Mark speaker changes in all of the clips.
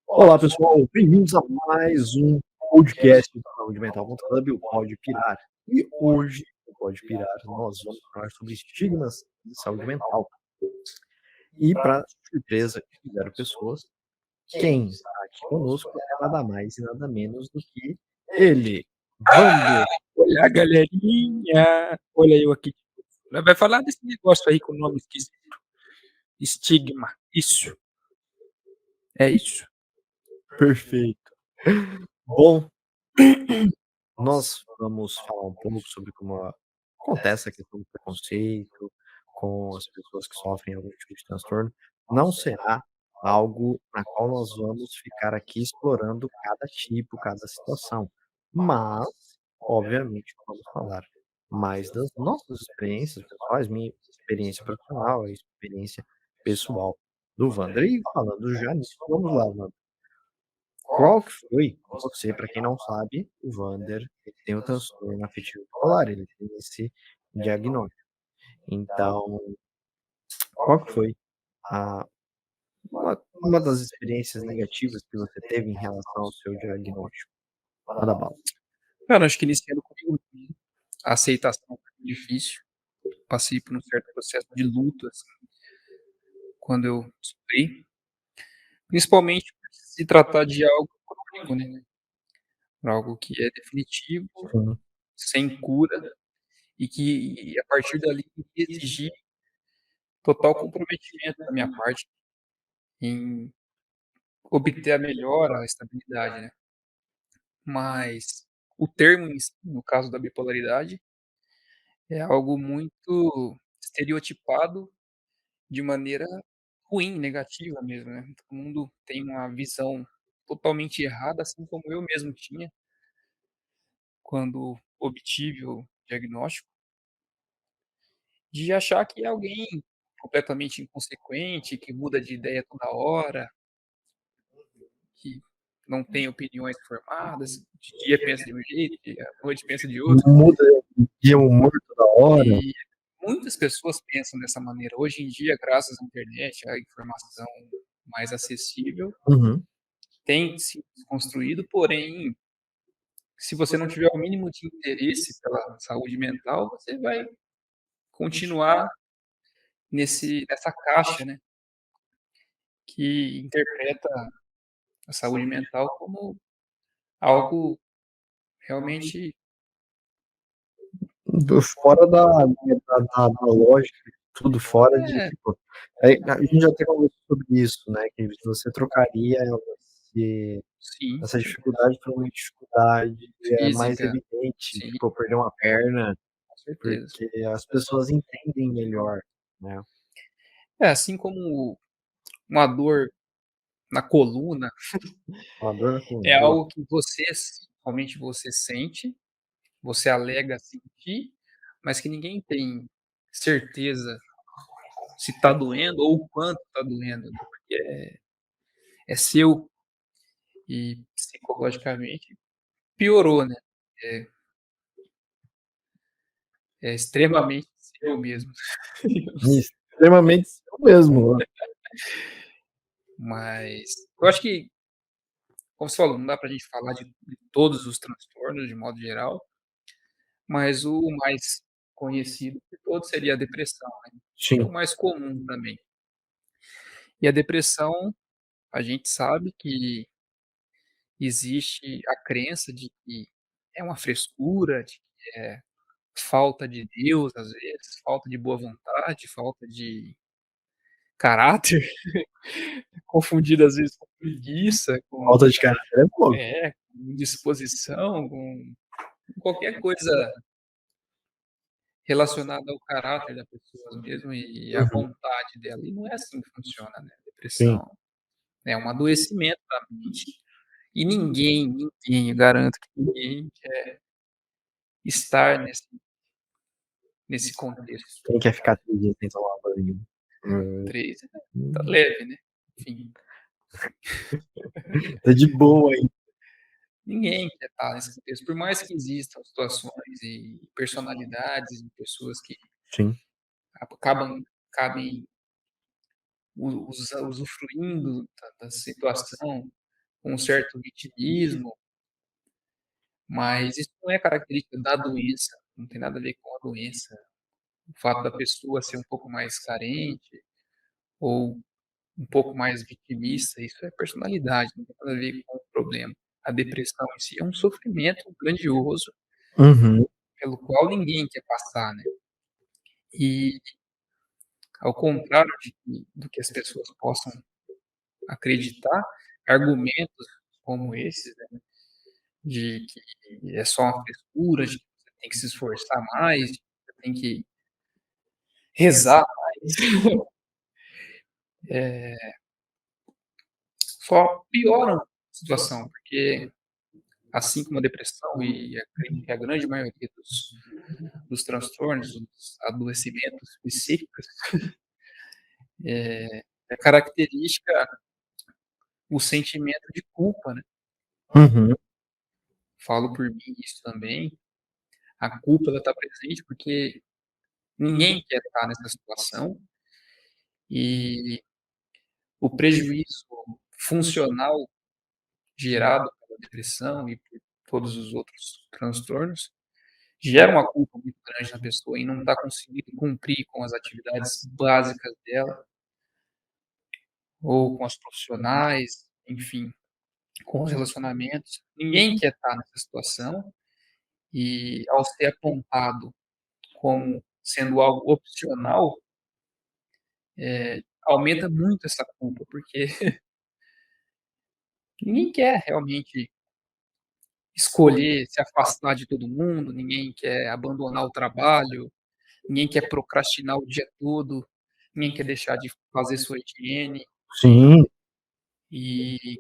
Speaker 1: Olá, pessoal, bem-vindos a mais um podcast do Saúde Mental Club, o Pode Pirar. E hoje, no Pode Pirar, nós vamos falar sobre estigmas de saúde mental. E, para surpresa de zero pessoas, quem está aqui conosco é nada mais e nada menos do que ele, Vander.
Speaker 2: Olá, galerinha! Olha eu aqui. Vai falar desse negócio aí com o nome esquisito. Estigma. Isso. É isso.
Speaker 1: Perfeito. Bom, nós vamos falar um pouco sobre como acontece a questão do preconceito com as pessoas que sofrem algum tipo de transtorno. Não será algo na qual nós vamos ficar aqui explorando cada tipo, cada situação, mas, obviamente, vamos falar mais das nossas experiências pessoais, minha experiência profissional, a experiência pessoal do Wander. E falando já nisso, vamos lá, Wander. Qual que foi você, para quem não sabe, o Wander, ele tem o transtorno afetivo bipolar, ele tem esse diagnóstico. Então, qual que foi a uma das experiências negativas que você teve em relação ao seu diagnóstico? Manda bala.
Speaker 2: Cara, acho que iniciando comigo mesmo, a aceitação foi difícil. Passei por um certo processo de luto, assim, quando eu estudei. Principalmente por se tratar de algo crônico, né? Algo que é definitivo,
Speaker 1: Sim.
Speaker 2: sem cura, e que a partir dali exigir total comprometimento da minha parte em obter a melhora, a estabilidade, né. Mas o termo em si, no caso da bipolaridade, é algo muito estereotipado de maneira ruim, negativa mesmo, né. Todo mundo tem uma visão totalmente errada, assim como eu mesmo tinha, quando obtive o diagnóstico, de achar que é alguém completamente inconsequente, que muda de ideia toda hora, que não tem opiniões formadas, de dia pensa de um jeito, e à noite pensa de outro.
Speaker 1: Muda de humor toda hora.
Speaker 2: E muitas pessoas pensam dessa maneira. Hoje em dia, graças à internet, à informação mais acessível,
Speaker 1: Uhum.
Speaker 2: tem se construído, porém, se você não tiver o mínimo de interesse pela saúde mental, você vai continuar nessa caixa, né, que interpreta a saúde mental como algo realmente
Speaker 1: Fora da lógica, tudo fora de
Speaker 2: é,
Speaker 1: tipo, a gente já até conversou sobre isso, né, que você trocaria esse
Speaker 2: sim,
Speaker 1: essa dificuldade por uma dificuldade, mais
Speaker 2: física,
Speaker 1: evidente,
Speaker 2: sim,
Speaker 1: tipo, perder uma perna,
Speaker 2: com certeza.
Speaker 1: porque as pessoas entendem melhor, né.
Speaker 2: É, assim como uma dor na coluna
Speaker 1: Uma dor na
Speaker 2: é
Speaker 1: coluna, boa.
Speaker 2: algo que você, somente você sente, você alega sentir, mas que ninguém tem certeza se está doendo ou o quanto está doendo, né, porque é seu e psicologicamente piorou, né, é é extremamente seu mesmo.
Speaker 1: Extremamente seu mesmo, né.
Speaker 2: Mas eu acho que, como você falou, não dá pra gente falar de todos os transtornos de modo geral, mas o mais conhecido de todos seria a depressão, né, que é o
Speaker 1: Sim.
Speaker 2: mais comum também. E a depressão, a gente sabe que existe a crença de que é uma frescura, de que é falta de Deus, às vezes, falta de boa vontade, falta de caráter, confundido às vezes com preguiça,
Speaker 1: Falta de caráter é fogo.
Speaker 2: com disposição, com qualquer coisa relacionada ao caráter da pessoa mesmo e à
Speaker 1: Uhum.
Speaker 2: vontade dela, e não é assim que funciona, né, a
Speaker 1: Sim.
Speaker 2: depressão é um adoecimento da mente e ninguém, eu garanto que ninguém quer estar nesse contexto.
Speaker 1: Quem quer ficar 3 dias sem tomar banho?
Speaker 2: 3 tá
Speaker 1: Hum,
Speaker 2: leve, né, enfim,
Speaker 1: tá de boa aí.
Speaker 2: ninguém quer estar nesse contexto, por mais que existam situações e personalidades e pessoas que
Speaker 1: Sim.
Speaker 2: acabam cabem usufruindo da situação com um certo vitimismo, mas isso não é característica da doença, não tem nada a ver com a doença. O fato da pessoa ser um pouco mais carente ou um pouco mais vitimista, isso é personalidade, não tem nada a ver com o problema. A depressão em si é um sofrimento grandioso
Speaker 1: Uhum,
Speaker 2: pelo qual ninguém quer passar, né. E, ao contrário do que as pessoas possam acreditar, argumentos como esses, né, de que é só uma frescura, de que você tem que se esforçar mais, de que você tem que rezar mais, só pioram a situação, porque assim como a depressão e acredito que a grande maioria dos transtornos, dos adoecimentos psíquicos, é característica o sentimento de culpa, né.
Speaker 1: uhum.
Speaker 2: Falo por mim isso também, a culpa ela tá presente, porque ninguém quer estar nessa situação, e o prejuízo funcional gerado pela depressão e por todos os outros transtornos, gera uma culpa muito grande na pessoa em não estar conseguindo cumprir com as atividades básicas dela, ou com as profissionais, enfim, com os relacionamentos. Ninguém quer estar nessa situação e ao ser apontado como sendo algo opcional, aumenta muito essa culpa, porque ninguém quer realmente escolher se afastar de todo mundo, ninguém quer abandonar o trabalho, ninguém quer procrastinar o dia todo, ninguém quer deixar de fazer sua higiene.
Speaker 1: Sim,
Speaker 2: E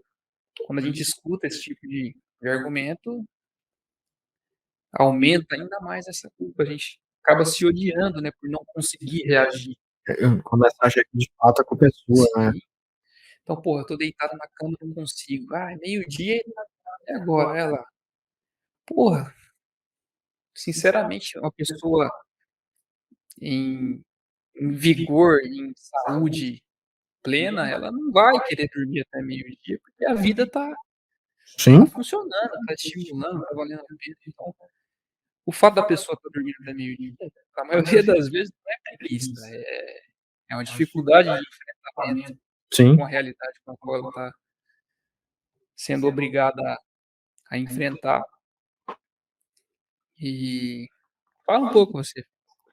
Speaker 2: quando a gente escuta esse tipo de argumento, aumenta ainda mais essa culpa, a gente acaba se odiando, né, por não conseguir reagir.
Speaker 1: começa a achar que de fato a culpa é sua, né.
Speaker 2: Sim. Então, porra, eu tô deitado na cama, não consigo. "Ai, meio-dia e agora?" Ela, porra, sinceramente, uma pessoa em vigor, em saúde plena, ela não vai querer dormir até meio-dia, porque a vida tá
Speaker 1: Sim,
Speaker 2: funcionando, tá estimulando, tá valendo a pena. Então, o fato da pessoa estar dormindo até meio-dia, a maioria das vezes não é preguiça, é uma dificuldade de enfrentamento
Speaker 1: sim.
Speaker 2: com a realidade com a qual ela está sendo obrigada a enfrentar. E fala um pouco você,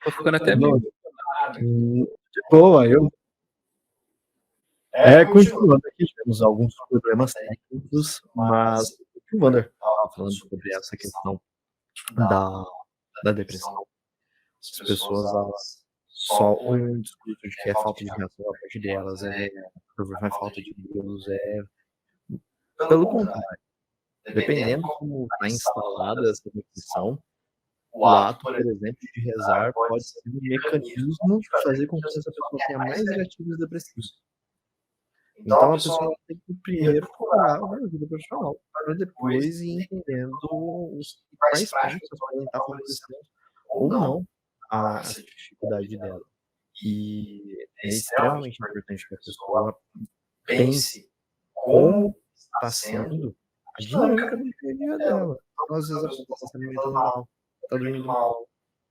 Speaker 2: tô ficando até meio
Speaker 1: Não,
Speaker 2: emocionado, né.
Speaker 1: de boa, continuando aqui, tivemos alguns problemas técnicos, mas o que o Wander estava falando sobre essa questão da depressão, as pessoas elas só um discurso de que é falta de reação da parte delas, é falta de Deus, pelo contrário, dependendo como está instalada essa depressão, o ato, por exemplo, de rezar pode ser um mecanismo de fazer com que essa pessoa tenha mais gatilhos depressivos. Então a pessoa tem que primeiro procurar uma ajuda profissional, para depois ir entendendo os quais pontos podem estar favorecendo ou não essa dificuldade dela. E é extremamente importante que a pessoa pense como está sendo a dinâmica do dia a dia dela. Então, às vezes a pessoa está se alimentando mal, está dormindo mal,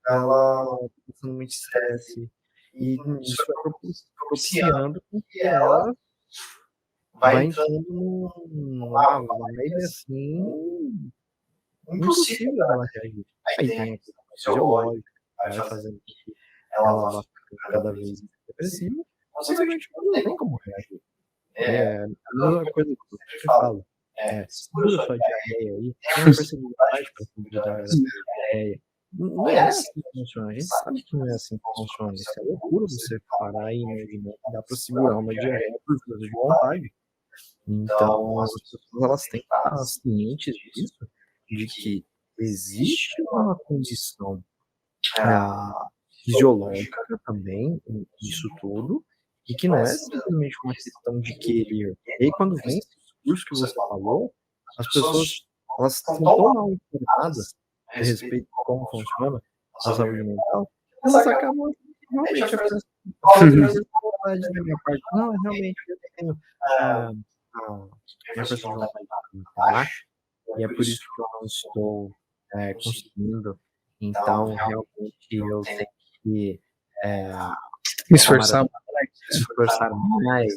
Speaker 1: ela está passando muito estresse, e isso vai propiciando com que ela vai entrando numa vibe, assim, impossível dela reagir. Aí tem a questão fisiológica, que vai fazendo com que ela vá ficando cada vez mais depressiva, consequentemente ela não tem como reagir. É a mesma coisa que eu sempre falo, segura sua diarreia aí, tenha flexibilidade para lidar essa diarreia. Não é assim que funciona, a gente sabe que não é assim que funciona, isso é loucura você parar e imaginar que dá para segurar uma diarreia por força de vontade. Então, as pessoas elas têm que estar cientes disso, de que existe uma condição, fisiológica também nisso tudo, e que não é simplesmente uma questão de querer. E aí quando vem esse discurso que você falou, as pessoas elas estão tão mal informadas a respeito de como funciona a saúde mental, elas acabam realmente vontade da minha parte. Não, realmente eu tenho, ah, a minha força de vontade muito baixa, e é por isso que eu não estou, conseguindo. Então, realmente eu tenho que, eh,
Speaker 2: Me
Speaker 1: tomar
Speaker 2: esforçar.
Speaker 1: se esforçar mais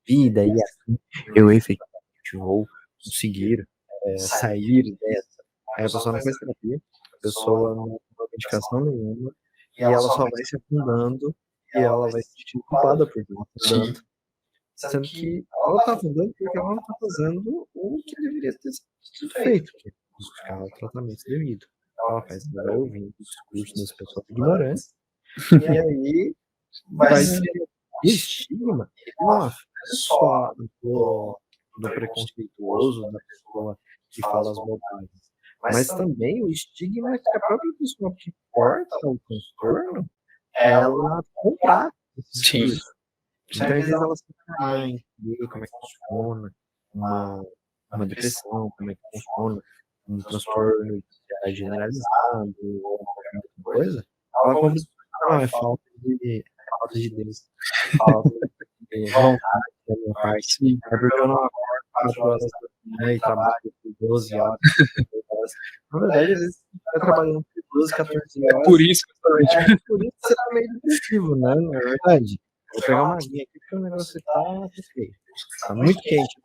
Speaker 1: vida, e assim eu efetivamente vou conseguir, sair dessa. Aí a pessoa não faz terapia, a pessoa não toma medicação nenhuma, e ela só vai se afundando, e ela vai se sentindo culpada por estar
Speaker 2: Sim,
Speaker 1: afundando, sendo que ela tá afundando porque ela não tá fazendo o que deveria ter sido feito, que é buscar o tratamento devido. Ela faz, ela vai ouvindo o discurso das pessoas ignorantes, e aí vai se e o estigma, ele não afeta só do preconceituoso, da pessoa que fala as bobagens, mas também o estigma que a própria pessoa que porta o transtorno, ela comprar esse
Speaker 2: sim.
Speaker 1: discurso. Então, às vezes, ela se a entender como é que funciona uma uma depressão, como é que funciona um transtorno de ansiedade generalizado ou qualquer outra coisa, ela começa: "Não, é falta de Deus, falta de vontade da minha parte,
Speaker 2: Sim.
Speaker 1: é porque eu não acordo 4 horas da manhã e trabalho por 12 horas, 16 horas". Na verdade, às vezes, você tá trabalhando por 12, 14
Speaker 2: É por
Speaker 1: horas,
Speaker 2: isso, justamente.
Speaker 1: por isso que você tá meio depressivo, né, não é verdade? Vou pegar uma aguinha aqui porque o negócio tá feio, tá muito quente.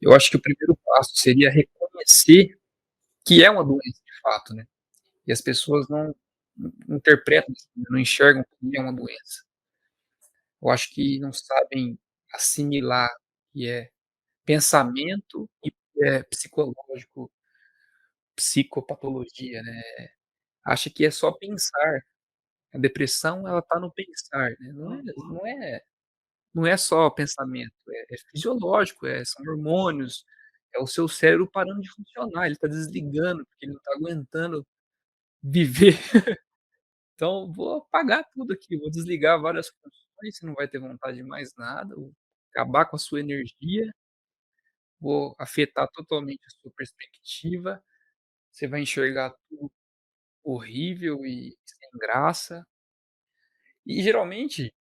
Speaker 2: Eu acho que o primeiro passo seria reconhecer que é uma doença de fato, né, e as pessoas não interpretam, não enxergam que é uma doença. Eu acho que não sabem assimilar que é pensamento e é psicológico, psicopatologia, né. Acha que é só pensar. A depressão ela tá no pensar, né, não é só pensamento, é fisiológico, são hormônios, é o seu cérebro parando de funcionar, ele tá desligando, porque ele não tá aguentando viver. Então vou apagar tudo aqui, vou desligar várias funções, você não vai ter vontade de mais nada, vou acabar com a sua energia, vou afetar totalmente a sua perspectiva, você vai enxergar tudo horrível e sem graça. E geralmente,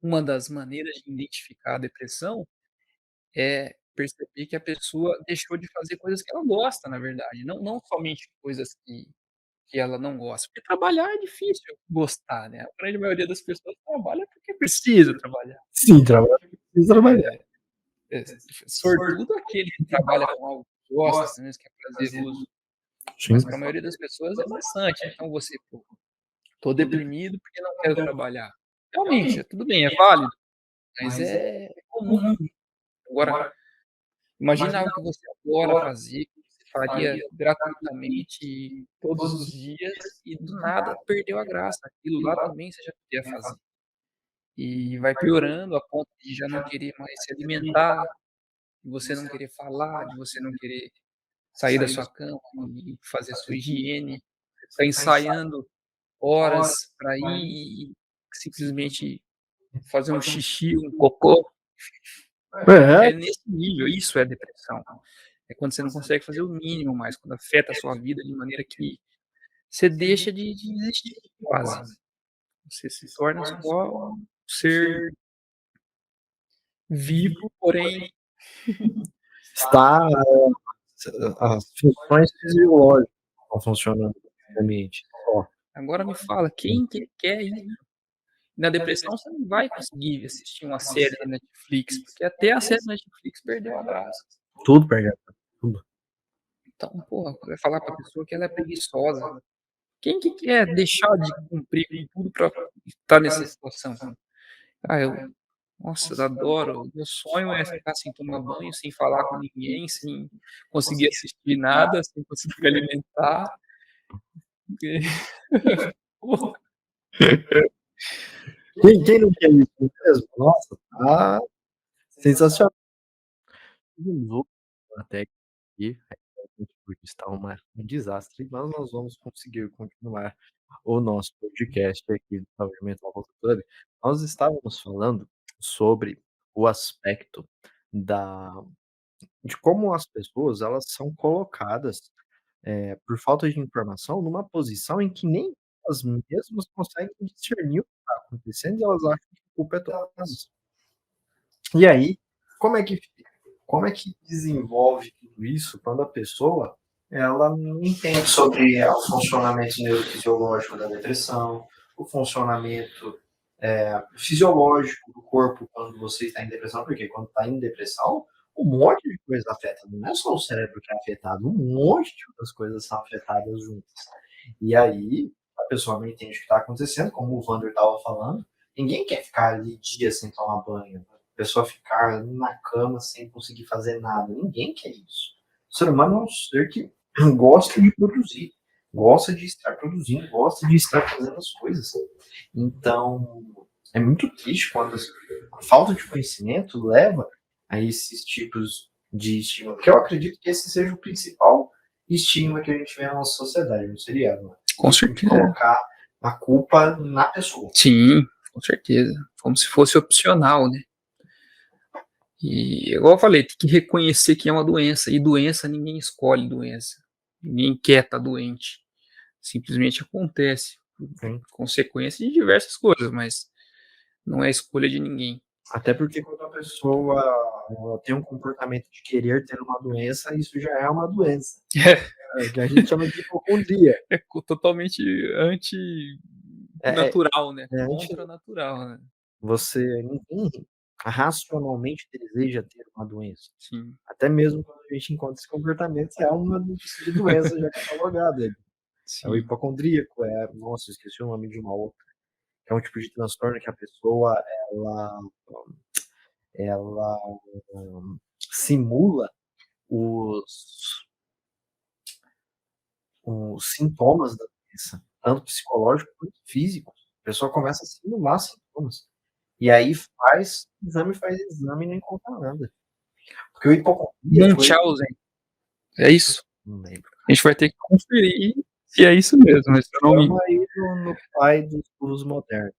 Speaker 2: uma das maneiras de identificar a depressão é perceber que a pessoa deixou de fazer coisas que ela gosta, na verdade, não somente coisas que ela não gosta, porque trabalhar é difícil gostar, né, a grande maioria das pessoas trabalha porque precisa trabalhar.
Speaker 1: Sim, trabalhar precisa trabalhar.
Speaker 2: É, sortudo é aquele que trabalha com algo que gosta, né, que é prazeroso,
Speaker 1: Sim.
Speaker 2: mas para a maioria das pessoas é maçante, então você: "Pô, tô deprimido porque não quero trabalhar". Realmente, tudo bem, é válido, mas é comum. Agora, imagina algo que você adora fazer, que você faria gratuitamente todos os dias e do nada perdeu a graça, aquilo lá também você já podia fazer. E vai piorando a ponto de já não querer mais se alimentar, de você não querer falar, de você não querer sair da sua cama e fazer a sua higiene, tá ensaiando horas para ir e simplesmente fazer um xixi, um cocô.
Speaker 1: É,
Speaker 2: É nesse nível, isso é depressão. É quando você não consegue fazer o mínimo mais, quando afeta a sua vida de maneira que você deixa de existir, quase. Você se torna só um ser vivo, porém
Speaker 1: está as funções fisiológicas estão funcionando corretamente, só.
Speaker 2: agora me fala, quem que quer isso? Na depressão você não vai conseguir assistir uma série da Netflix, porque até a série da Netflix perdeu a graça.
Speaker 1: Tudo perde a tudo.
Speaker 2: Então, porra, vai falar pra pessoa que ela é preguiçosa. Quem que quer deixar de cumprir com tudo pra estar nessa situação? Ah, nossa, eu adoro. Meu sonho é ficar sem tomar banho, sem falar com ninguém, sem conseguir assistir nada, sem conseguir me alimentar. Porque pô,
Speaker 1: Quem não quer isso mesmo? Nossa, tá sensacional. Finalizou até aqui, realmente porque está um desastre, mas nós vamos conseguir continuar o nosso podcast aqui do Saúde Mental Health Club. Nós estávamos falando sobre o aspecto da de como as pessoas elas são colocadas, por falta de informação, numa posição em que nem elas mesmas conseguem discernir o que está acontecendo e elas acham que a culpa é todas. E aí, como é que fica? Como é que desenvolve tudo isso quando a pessoa ela não entende sobre o funcionamento neurofisiológico da depressão, o funcionamento fisiológico do corpo quando você está em depressão, porque quando está em depressão, um monte de coisa afeta, não é só o cérebro que é afetado, um monte de outras coisas são afetadas juntas. E aí, a pessoa não entende o que está acontecendo, como o Vander estava falando, ninguém quer ficar ali dias sem tomar banho, a pessoa ficar na cama sem conseguir fazer nada, ninguém quer isso. O ser humano é um ser que gosta de produzir, gosta de estar produzindo, gosta de estar fazendo as coisas. Então, é muito triste quando a falta de conhecimento leva a esses tipos de estímulo, porque eu acredito que esse seja o principal estigma que a gente vê na nossa sociedade, não seria?
Speaker 2: Com
Speaker 1: De
Speaker 2: certeza.
Speaker 1: colocar a culpa na pessoa.
Speaker 2: Sim, com certeza. Como se fosse opcional, né. E, igual eu falei, tem que reconhecer que é uma doença, e doença ninguém escolhe doença. Ninguém quer estar doente. Simplesmente acontece, por
Speaker 1: Sim.
Speaker 2: consequência de diversas coisas, mas não é escolha de ninguém.
Speaker 1: Até porque quando a pessoa ela tem um comportamento de querer ter uma doença, isso já é uma doença. É, que a gente chama de hipocondria.
Speaker 2: É totalmente
Speaker 1: É, é,
Speaker 2: antinatural, né,
Speaker 1: é anti,
Speaker 2: contra natural, né.
Speaker 1: você ninguém racionalmente deseja ter uma doença.
Speaker 2: Sim,
Speaker 1: Até mesmo quando a gente encontra esse comportamento, é uma de doença já catalogada. É o
Speaker 2: sim.
Speaker 1: hipocondríaco, nossa, esqueci o nome de uma outra. É um tipo de transtorno que a pessoa ela ela simula os os sintomas da doença, tanto psicológico quanto físico. A pessoa começa a simular sintomas. E aí faz exame e não encontra nada. Porque o hipocondríaco, ele
Speaker 2: Munchausen, é isso?
Speaker 1: não lembro.
Speaker 2: A gente vai ter que conferir se é isso mesmo, mas se eu não me
Speaker 1: Chama aí no pai dos modernos.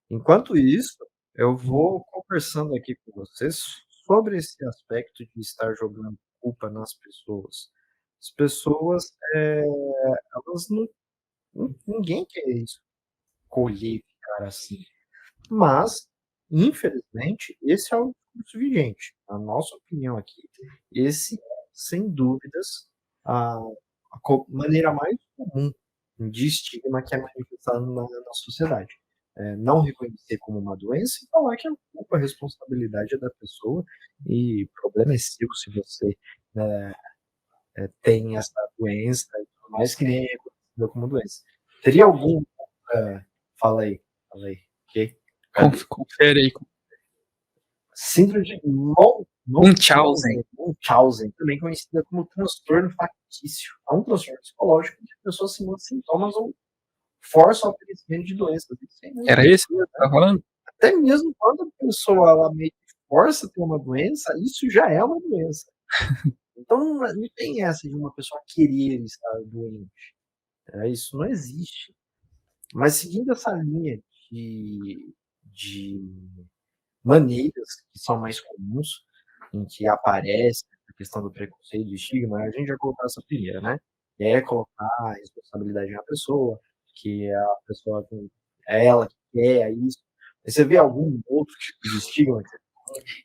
Speaker 1: Enquanto isso, eu vou conversando aqui com vocês sobre esse aspecto de estar jogando culpa nas pessoas. As pessoas, elas ninguém quer escolher ficar assim. Mas, infelizmente, esse é o discurso vigente. Na nossa opinião aqui, esse, sem dúvidas, a, maneira mais comum de estigma que é manifestado na sociedade. Não reconhecer como uma doença e falar que a culpa, a responsabilidade é da pessoa e o problema é seu se você né, tem essa doença e tudo mais que nem é reconhecida como doença. Teria algum... é, fala aí. Ok? Cadê?
Speaker 2: confere aí.
Speaker 1: Síndrome de
Speaker 2: Munchausen.
Speaker 1: Munchausen, também conhecida como transtorno factício. É um transtorno psicológico em que a pessoa simula sintomas ou força o aparecimento de doenças. Isso aí mesmo.
Speaker 2: Era esse mesmo que você estava falando?
Speaker 1: Até mesmo quando a pessoa ela meio que força a ter uma doença, isso já é uma doença. Então não tem essa de uma pessoa querer estar doente. Isso não existe. Mas seguindo essa linha de maneiras que são mais comuns, em que aparece a questão do preconceito, do estigma, a gente já colocou essa primeira, né? É colocar a responsabilidade na pessoa, que a pessoa é ela que quer isso. Você vê algum outro tipo de estigma?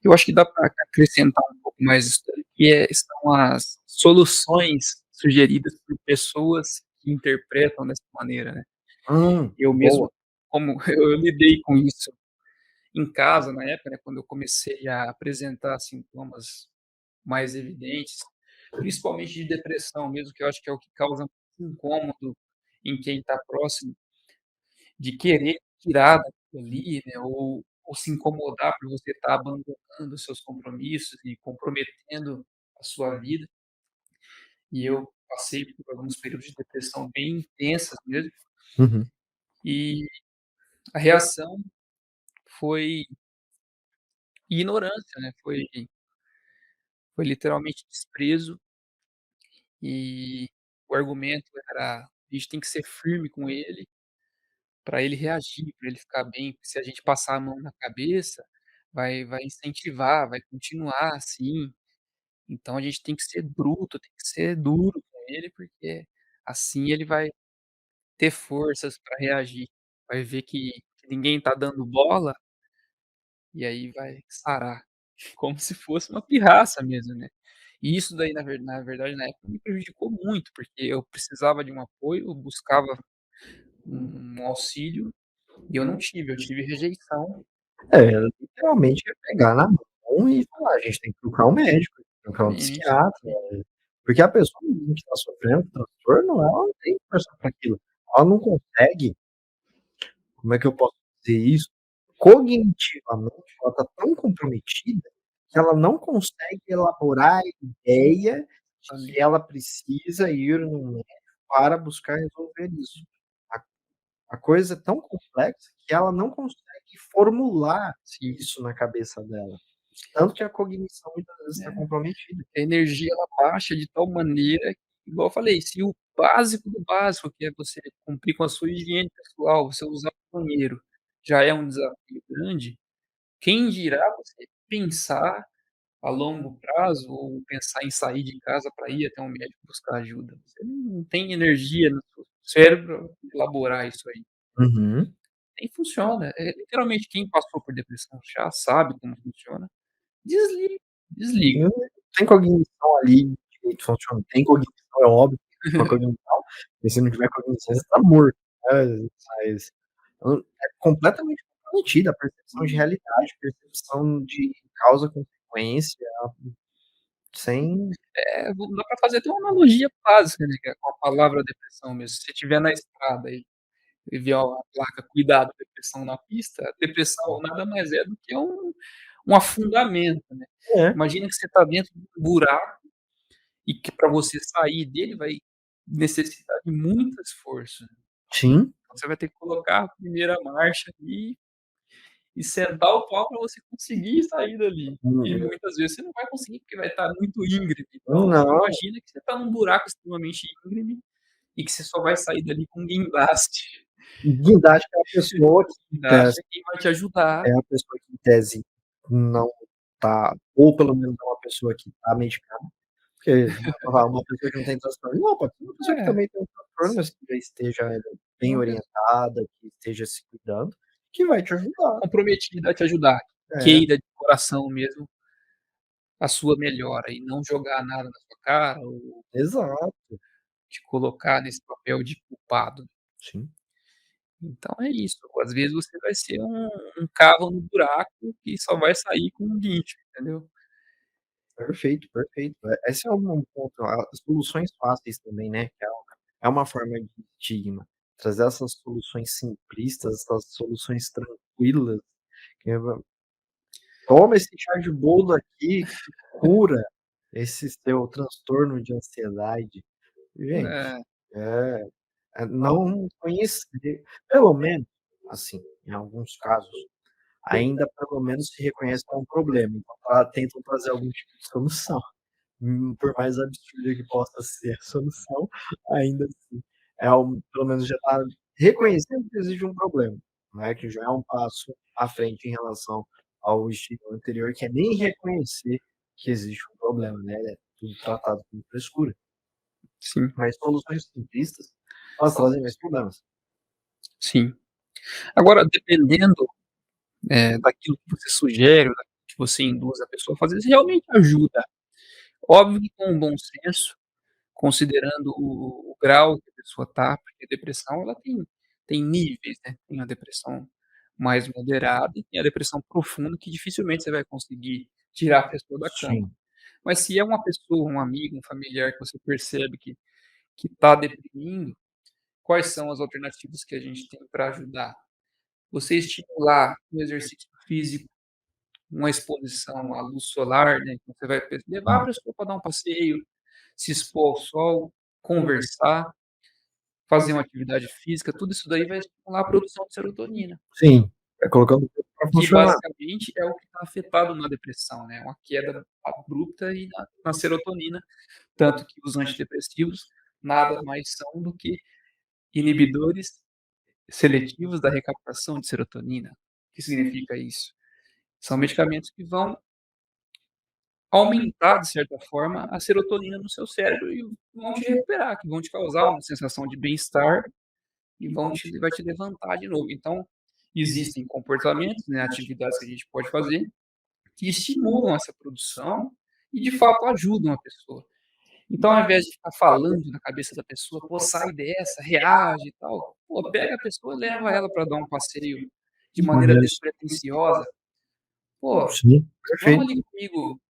Speaker 2: Eu acho que dá para acrescentar um pouco mais isso daí, que são as soluções sugeridas por pessoas que interpretam dessa maneira, né. Eu
Speaker 1: Boa.
Speaker 2: mesmo, como eu lidei com isso em casa na época, né, quando eu comecei a apresentar sintomas mais evidentes, principalmente de depressão mesmo, que eu acho que é o que causa mais incômodo em quem está próximo, de querer tirar daquilo ali, né, ou se incomodar por você estar abandonando os seus compromissos e comprometendo a sua vida. E eu passei por alguns períodos de depressão bem intensas mesmo,
Speaker 1: Uhum.
Speaker 2: e a reação foi ignorância, né, foi literalmente desprezo, e o argumento era: "A gente tem que ser firme com ele, para ele reagir, para ele ficar bem, porque se a gente passar a mão na cabeça, vai incentivar, vai continuar assim, então a gente tem que ser bruto, tem que ser duro com ele, porque assim ele vai ter forças para reagir. Vai ver que ninguém tá dando bola, e aí vai sarar, como se fosse uma pirraça mesmo, né. E isso daí na verdade na época me prejudicou muito, porque eu precisava de um apoio, eu buscava um auxílio, e eu tive rejeição.
Speaker 1: É, literalmente é pegar na mão e falar: "A gente tem que procurar um médico, procurar um
Speaker 2: Sim,
Speaker 1: psiquiatra",
Speaker 2: sim,
Speaker 1: porque a pessoa mesmo que está sofrendo transtorno, ela não tem força para aquilo. Ela não consegue, como é que eu posso dizer isso? Cognitivamente, ela está tão comprometida que ela não consegue elaborar a ideia de que
Speaker 2: exatamente.
Speaker 1: ela precisa ir num médico para buscar resolver isso. A a coisa é tão complexa que ela não consegue formular
Speaker 2: Sim,
Speaker 1: isso na cabeça dela. Tanto que a cognição muitas vezes está
Speaker 2: é.
Speaker 1: comprometida.
Speaker 2: A energia ela baixa de tal maneira que, igual eu falei, se o básico do básico, que é você cumprir com a sua higiene pessoal, você usar o banheiro, já é um desafio grande, quem dirá você pensar a longo prazo ou pensar em sair de casa para ir até um médico buscar ajuda. Você não tem energia no seu cérebro pra elaborar isso aí.
Speaker 1: Uhum.
Speaker 2: Nem funciona. Literalmente quem passou por depressão já sabe como funciona. Desliga, desliga.
Speaker 1: Não tem cognição ali direito funcionando. Tem cognição, é óbvio que tem uma cognição, e se não tiver cognição você tá morto, né, mas é completamente comprometida a percepção de realidade, percepção de causa consequência, sem
Speaker 2: Dá pra fazer até uma analogia básica, né, que é com a palavra depressão mesmo. Se você estiver na estrada e ver a placa "Cuidado, depressão na pista", a depressão nada mais é do que um afundamento, né.
Speaker 1: é,
Speaker 2: Imagina que você está dentro de um buraco e que para você sair dele vai necessitar de muito esforço.
Speaker 1: sim,
Speaker 2: Então você vai ter que colocar a primeira marcha ali e sentar o pau para você conseguir sair dali. E
Speaker 1: uhum.
Speaker 2: muitas vezes você não vai conseguir, porque vai estar muito íngreme. Então
Speaker 1: Não,
Speaker 2: imagina que você está num buraco extremamente íngreme e que você só vai sair dali com guindaste.
Speaker 1: guindaste é a pessoa que em
Speaker 2: Guindaste
Speaker 1: tese
Speaker 2: é quem vai te ajudar.
Speaker 1: é a pessoa que em tese não tá ou pelo menos é uma pessoa que tá medicada. Porque uma pessoa que não tem transtorno não, pode ser uma pessoa que
Speaker 2: É,
Speaker 1: também tem um transtorno, mas que já esteja bem orientada, que esteja se cuidando, que vai te ajudar.
Speaker 2: comprometida a te ajudar,
Speaker 1: É,
Speaker 2: queira de coração mesmo a sua melhora e não jogar nada na sua cara ou
Speaker 1: exato.
Speaker 2: te colocar nesse papel de culpado.
Speaker 1: Sim,
Speaker 2: Então é isso, às vezes você vai ser um cavo no buraco que só vai sair com um guincho, entendeu.
Speaker 1: perfeito, perfeito. Esse é um ponto, as soluções fáceis também, né, que é uma forma de estigma. Trazer essas soluções simplistas, essas soluções tranquilas, que é "Toma esse chá de boldo aqui que cura esse seu transtorno de ansiedade". Gente,
Speaker 2: É,
Speaker 1: é não conhecer, pelo menos, assim, em alguns casos, ainda pelo menos se reconhece que é um problema, então tentam trazer algum tipo de solução. Por mais absurda que possa ser a solução, ainda assim, pelo menos já está reconhecendo que existe um problema, né, que já é um passo à frente em relação ao estilo anterior, que é nem reconhecer que existe um problema, né, é tudo tratado como frescura.
Speaker 2: sim,
Speaker 1: Mas soluções simplistas, elas trazem mais problemas.
Speaker 2: sim. Agora dependendo, daquilo que você sugere ou daquilo que você induz a pessoa a fazer, se realmente ajuda. Óbvio que com um bom senso, considerando o grau que a pessoa tá, porque a depressão ela tem níveis, né, tem a depressão mais moderada e tem a depressão profunda que dificilmente você vai conseguir tirar a pessoa da cama.
Speaker 1: Sim,
Speaker 2: Mas se é uma pessoa, um amigo, um familiar que você percebe que está deprimindo, quais são as alternativas que a gente tem para ajudar? Você estimular o exercício físico, uma exposição à luz solar, né, então você vai levar a pessoa para dar um passeio, se expor ao sol, conversar, fazer uma atividade física, tudo isso daí vai estimular a produção de serotonina,
Speaker 1: sim, colocando o corpo pra
Speaker 2: que
Speaker 1: funcionar.
Speaker 2: basicamente é o que está afetado na depressão, né, uma queda abrupta e na serotonina, tanto que os antidepressivos nada mais são do que inibidores seletivos da recaptação de serotonina. O que significa isso? São medicamentos que vão aumentar, de certa forma, a serotonina no seu cérebro e vão te recuperar, que vão te causar uma sensação de bem-estar e vai te levantar de novo. Então, existem comportamentos, né, atividades que a gente pode fazer, que estimulam essa produção e de fato ajudam a pessoa. Então, ao invés de ficar falando na cabeça da pessoa: "Pô, sai dessa, reage e tal", pô, pega a pessoa e leva ela para dar um passeio de maneira
Speaker 1: Isso.
Speaker 2: despretensiosa. "Pô,
Speaker 1: Sim,
Speaker 2: vamos
Speaker 1: perfeito.
Speaker 2: ali comigo,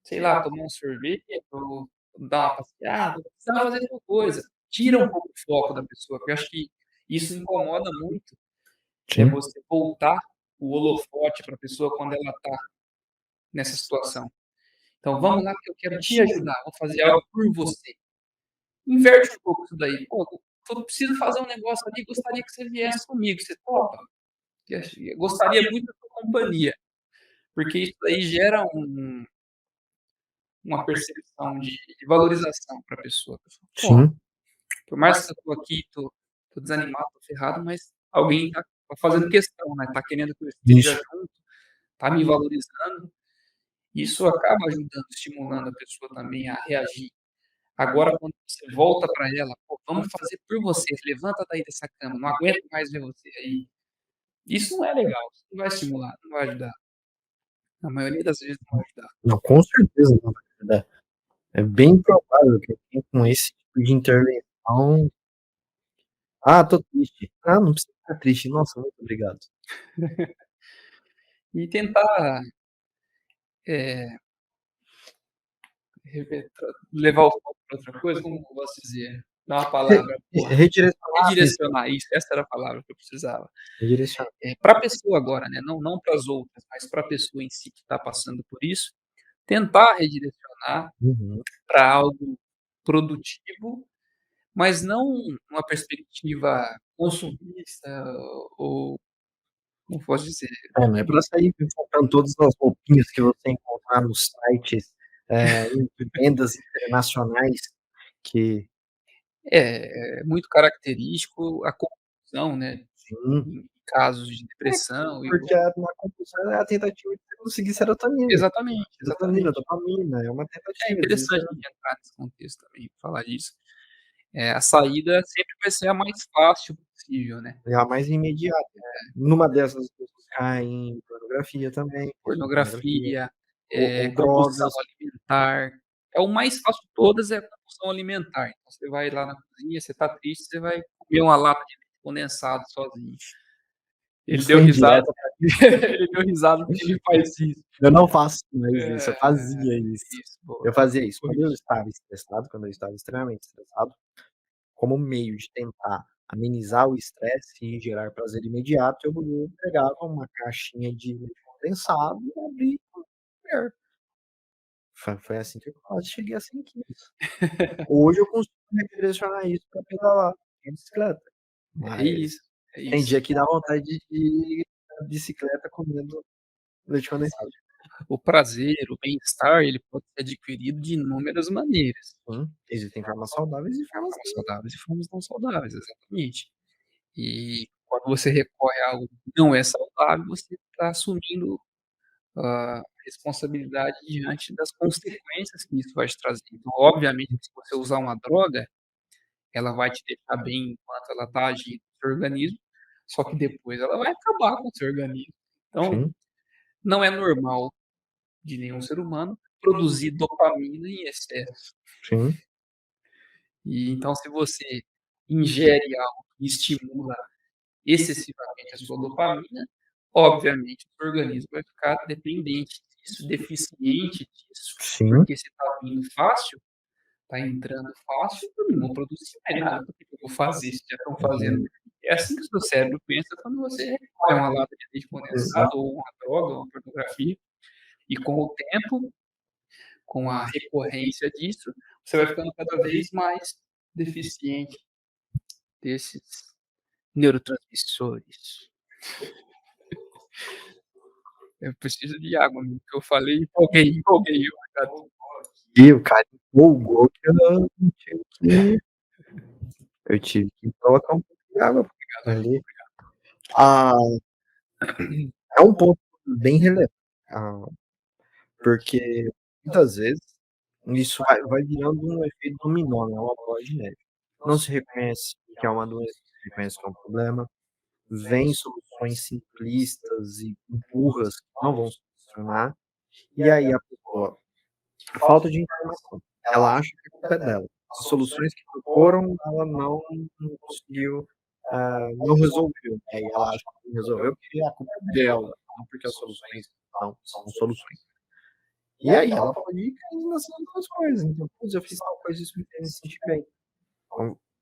Speaker 2: sei lá, tomar um sorvete ou dar uma passeada, precisava fazer tal coisa". Tira um pouco o foco da pessoa, porque eu acho que isso incomoda muito, é
Speaker 1: Sim,
Speaker 2: você voltar o holofote para a pessoa quando ela está nessa situação. Então: "Vamos lá que eu quero te ajudar, vou fazer algo por você". Inverte um pouco isso daí. "Pô, eu preciso fazer um negócio ali, gostaria que você viesse comigo, você topa? Gostaria muito da sua companhia", porque isso daí gera uma percepção de valorização para a pessoa. A pessoa: "Pô,
Speaker 1: sim,
Speaker 2: por mais que eu tô aqui, tô desanimado, tô ferrado, mas alguém tá fazendo questão, né, tá querendo que eu esteja
Speaker 1: isso.
Speaker 2: junto, tá me valorizando". Isso acaba ajudando, estimulando a pessoa também a reagir. Agora quando você volta para ela: "Pô, vamos fazer por você, levanta daí dessa cama, não aguento mais ver você aí". Isso não é legal, isso não vai estimular, não vai ajudar. Na maioria das vezes não vai ajudar.
Speaker 1: Não, com certeza não vai ajudar. É bem provável que alguém com esse tipo de intervenção: "Ah, tô triste". "Ah, não precisa ficar triste". "Nossa, muito obrigado".
Speaker 2: E tentar, eh, levar o foco para outra coisa, como eu posso dizer? Dar uma
Speaker 1: Re
Speaker 2: palavra boa,
Speaker 1: redirecionar a atenção,
Speaker 2: redirecionar, isso, essa era a palavra que eu precisava.
Speaker 1: redirecionar.
Speaker 2: Pra pessoa agora, né, não para as outras, mas para a pessoa em si que está passando por isso, tentar redirecionar
Speaker 1: Uhum.
Speaker 2: para algo produtivo, mas não numa perspectiva consumista ou, como posso dizer,
Speaker 1: É, não é pra sair comprando todas as roupinhas que você encontrar nos sites, de vendas internacionais que
Speaker 2: é muito característico a compulsão, né,
Speaker 1: sim.
Speaker 2: em casos de
Speaker 1: É,
Speaker 2: depressão e
Speaker 1: porque na compulsão é a tentativa de você conseguir serotonina.
Speaker 2: exatamente,
Speaker 1: Serotonina,
Speaker 2: exatamente.
Speaker 1: dopamina, é uma
Speaker 2: É
Speaker 1: tentativa de
Speaker 2: interessante a gente entrar nesse contexto também, falar disso. A saída sempre vai ser a mais fácil possível, né.
Speaker 1: é a mais imediata. Numa dessas as pessoas caem em pornografia também, consumem pornografia,
Speaker 2: Pornografia,
Speaker 1: ou
Speaker 2: compulsão
Speaker 1: drogas.
Speaker 2: alimentar, é o mais fácil de todas é a compulsão alimentar. Então você vai lá na cozinha, você tá triste, você vai comer uma lata de leite condensado sozinho. Ele
Speaker 1: Isso
Speaker 2: deu
Speaker 1: foi
Speaker 2: risada,
Speaker 1: indireta pra
Speaker 2: ele deu risada porque ele faz isso.
Speaker 1: eu não faço mais isso, eu
Speaker 2: É,
Speaker 1: fazia isso.
Speaker 2: isso, boa,
Speaker 1: Eu fazia isso. Quando eu
Speaker 2: corrigi.
Speaker 1: estava estressado, quando eu estava extremamente estressado, como meio de tentar amenizar o estresse e gerar prazer imediato, eu pegava uma caixinha de leite condensado e abria e comia. Foi assim que eu quase cheguei a 100 quilos. Hoje eu consigo redirecionar isso pra pedalar de bicicleta,
Speaker 2: É isso,
Speaker 1: mas
Speaker 2: é
Speaker 1: tem
Speaker 2: isso.
Speaker 1: dia que dá vontade de ir na bicicleta comendo leite condensado.
Speaker 2: O prazer, o bem-estar, ele pode ser adquirido de inúmeras maneiras.
Speaker 1: Sim, existem formas saudáveis e formas
Speaker 2: Formas saudáveis e formas não saudáveis, exatamente. E quando você recorre a algo que não é saudável, você está assumindo a responsabilidade diante das consequências que isso vai te trazer. Então, obviamente, que se você usar uma droga, ela vai te deixar bem enquanto ela está agindo no seu organismo, só que depois ela vai acabar com o seu organismo. Então,
Speaker 1: sim,
Speaker 2: não é normal de nenhum ser humano produzir dopamina em excesso.
Speaker 1: sim,
Speaker 2: E então, se você ingere algo que estimula excessivamente a sua dopamina, obviamente o seu organismo vai ficar dependente disso, deficiente disso,
Speaker 1: sim,
Speaker 2: porque se está vindo fácil, está entrando fácil, eu não vou produzir mais nada, por que que eu vou fazer se já estão fazendo?
Speaker 1: uhum,
Speaker 2: É assim que o seu cérebro pensa quando você recorre a uma lata de leite condensado
Speaker 1: exato,
Speaker 2: ou uma droga, ou uma pornografia, e com o tempo, com a recorrência disso, você vai ficando cada vez mais deficiente desses neurotransmissores. Eu preciso de água, amigo, que eu falei, empolguei, obrigado.
Speaker 1: e o cara empolgou que eu tive que colocar um pouco de água
Speaker 2: Obrigado, amigo.
Speaker 1: ali. Ah, é um ponto bem relevante, ah, porque muitas vezes isso vai virando um efeito dominó, né, uma bola de neve. Não se reconhece que é uma doença, reconhece que é um problema, vem soluções simplistas e burras que não vão solucionar, e aí a pessoa falta de informação, ela acha que a culpa é dela. As soluções que foram, ela não conseguiu, não resolveu, e aí ela acha que não resolveu porque a culpa é dela, não porque as soluções não são soluções. E aí ela pode ir caindo nessas outras coisas, então: "Putz, eu fiz tal coisa, isso me fez me sentir bem".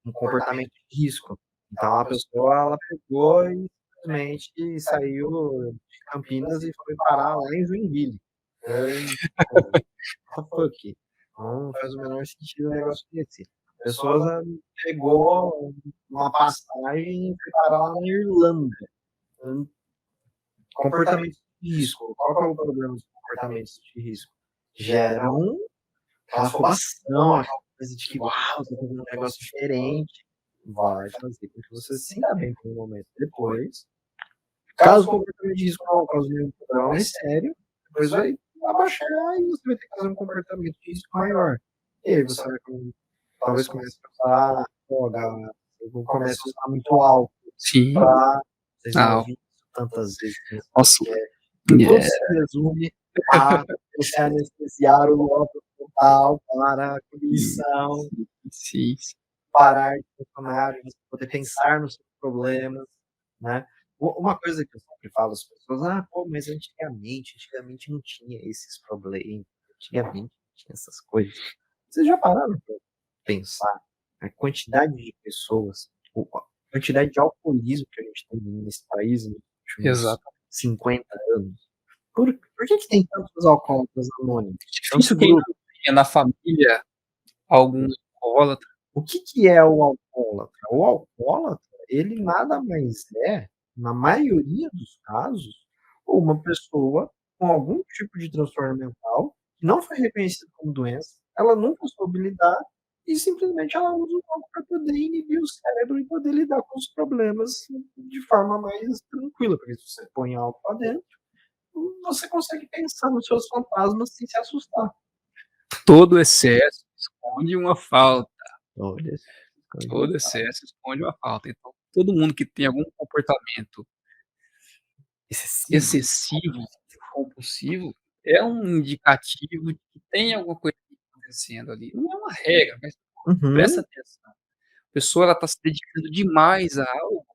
Speaker 1: Um comportamento de risco. Então a pessoa ela pegou e simplesmente saiu de Campinas e foi parar lá em Joinville. Tipo, what the fuck? Não faz o menor sentido um negócio desse. A pessoa pegou uma passagem e foi parar lá na Irlanda. Hum, comportamentos de risco. Qual que é o problema dos comportamentos de risco? Geram aquela afobação, aquela coisa de que: "Uau, tô fazendo um negócio diferente". Vai fazer com que você se sinta bem por um momento. Depois, caso o comportamento de risco não cause nenhum problema mais sério, depois vai abaixar e você vai ter que fazer um comportamento de risco maior. E aí você vai talvez comece a usar droga, ou comece a usar muito álcool
Speaker 2: Sim.
Speaker 1: pra vocês já
Speaker 2: Ah,
Speaker 1: ouviram isso tantas vezes nesse
Speaker 2: nossa,
Speaker 1: podcast. Tudo
Speaker 2: é,
Speaker 1: se resume a você anestesiar o lobo frontal para a
Speaker 2: sim,
Speaker 1: cognição,
Speaker 2: sim, sim.
Speaker 1: parar de funcionar, você poder pensar nos seus problemas, né. Uma coisa que eu sempre falo às pessoas: "Ah, pô, mas antigamente não tinha esses problemas, antigamente não tinha essas coisas". Vocês já pararam pra pensar a quantidade de pessoas, a quantidade de alcoolismo que a gente tem nesse país nos últimos
Speaker 2: Exato.
Speaker 1: 50 anos? Por que tem tantos alcoólatras anônimos? Tanto
Speaker 2: Difícil quem
Speaker 1: grupo?
Speaker 2: não tenha na família algum alcoólatra.
Speaker 1: O que que é o alcoólatra? O alcoólatra, ele nada mais é, na maioria dos casos, uma pessoa com algum tipo de transtorno mental, que não foi reconhecido como doença, ela nunca soube lidar e simplesmente ela usa o álcool para poder inibir o cérebro e poder lidar com os problemas de forma mais tranquila, porque se você põe álcool lá dentro, você consegue pensar nos seus fantasmas sem se assustar.
Speaker 2: Todo excesso esconde uma falta,
Speaker 1: Olha,
Speaker 2: todo excesso esconde uma falta. Então, todo mundo que tem algum comportamento
Speaker 1: excessivo.
Speaker 2: excessivo, compulsivo, é um indicativo de que tem alguma coisa acontecendo ali. Não é uma regra, mas presta
Speaker 1: Uhum,
Speaker 2: atenção. A pessoa ela está se dedicando demais a algo.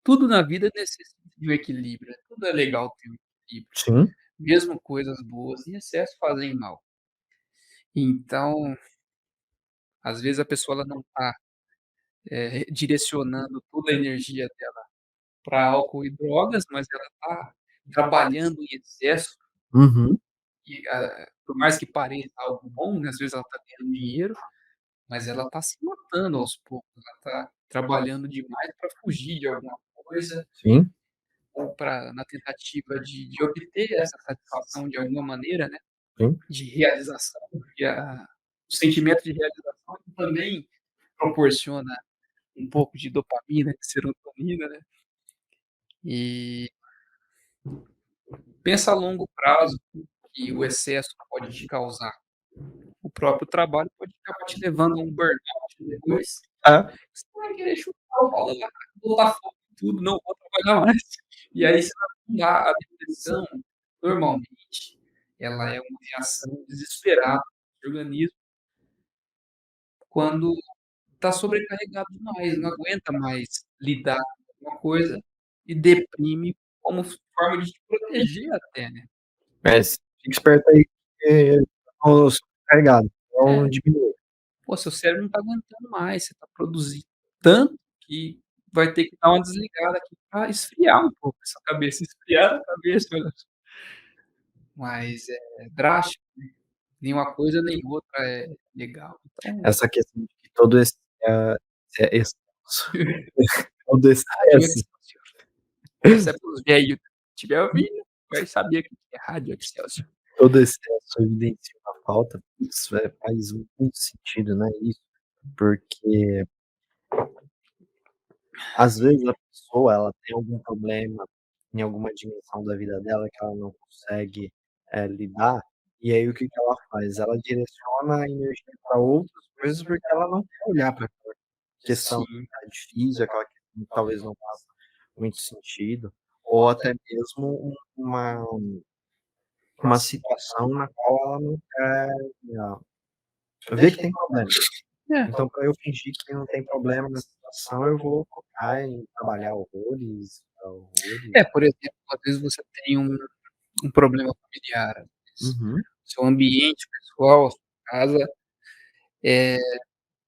Speaker 2: Tudo na vida necessita de um equilíbrio, né, tudo é legal ter um equilíbrio.
Speaker 1: sim.
Speaker 2: Mesmo coisas boas em excesso fazem mal. Então, às vezes a pessoa ela não está, direcionando toda a energia dela para álcool e drogas, mas ela está trabalhando em excesso
Speaker 1: Uhum,
Speaker 2: e, por mais que pareça algo bom, né, às vezes ela está ganhando dinheiro, mas ela está se matando aos poucos, ela está trabalhando demais para fugir de alguma coisa
Speaker 1: sim,
Speaker 2: ou para na tentativa de obter essa satisfação de alguma maneira, né,
Speaker 1: sim.
Speaker 2: de realização, porque o sentimento de realização também proporciona um pouco de dopamina, de serotonina, né. E pensa a longo prazo que o excesso pode te causar. O próprio trabalho pode acabar te levando a um burnout depois,
Speaker 1: É,
Speaker 2: você vai querer chutar o pau da barraca, botar fogo em tudo, não vou trabalhar mais. E aí você vai pular. A depressão, normalmente, ela é uma reação desesperada do organismo quando está sobrecarregado demais, não aguenta mais lidar com alguma coisa e deprime como forma de te proteger até, né.
Speaker 1: mas fica esperto aí que tô sobrecarregado,
Speaker 2: É,
Speaker 1: então diminui.
Speaker 2: pô, seu cérebro não está aguentando mais, você está produzindo tanto que vai ter que dar uma desligada aqui pra esfriar um pouco essa cabeça, esfriar a cabeça, olha só. Mas é drástico, nenhuma coisa nem outra é legal. Então,
Speaker 1: Essa questão de que todo esse, excesso todo
Speaker 2: rádio
Speaker 1: excesso
Speaker 2: Excelsior. Essa é para os velhos, se estiver ouvindo, vai saber que é rádio Excelsior.
Speaker 1: todo excesso evidencia uma falta, isso faz muito sentido, né, isso, porque às vezes a pessoa ela tem algum problema em alguma dimensão da vida dela que ela não consegue, lidar, e aí o que que ela faz? Ela direciona a energia para outras coisas, porque ela não quer olhar para aquilo. questão da
Speaker 2: Sim.
Speaker 1: atividade física, aquela questão que talvez não faça muito sentido, ou até mesmo uma situação na qual ela não quer ver que tem problema.
Speaker 2: É.
Speaker 1: Então, para eu fingir que não tem problema na situação, eu vou focar em trabalhar horrores, estudar horrores.
Speaker 2: É, por exemplo, às vezes você tem um problema familiar, às vezes
Speaker 1: Uhum.
Speaker 2: seu ambiente pessoal, a sua casa é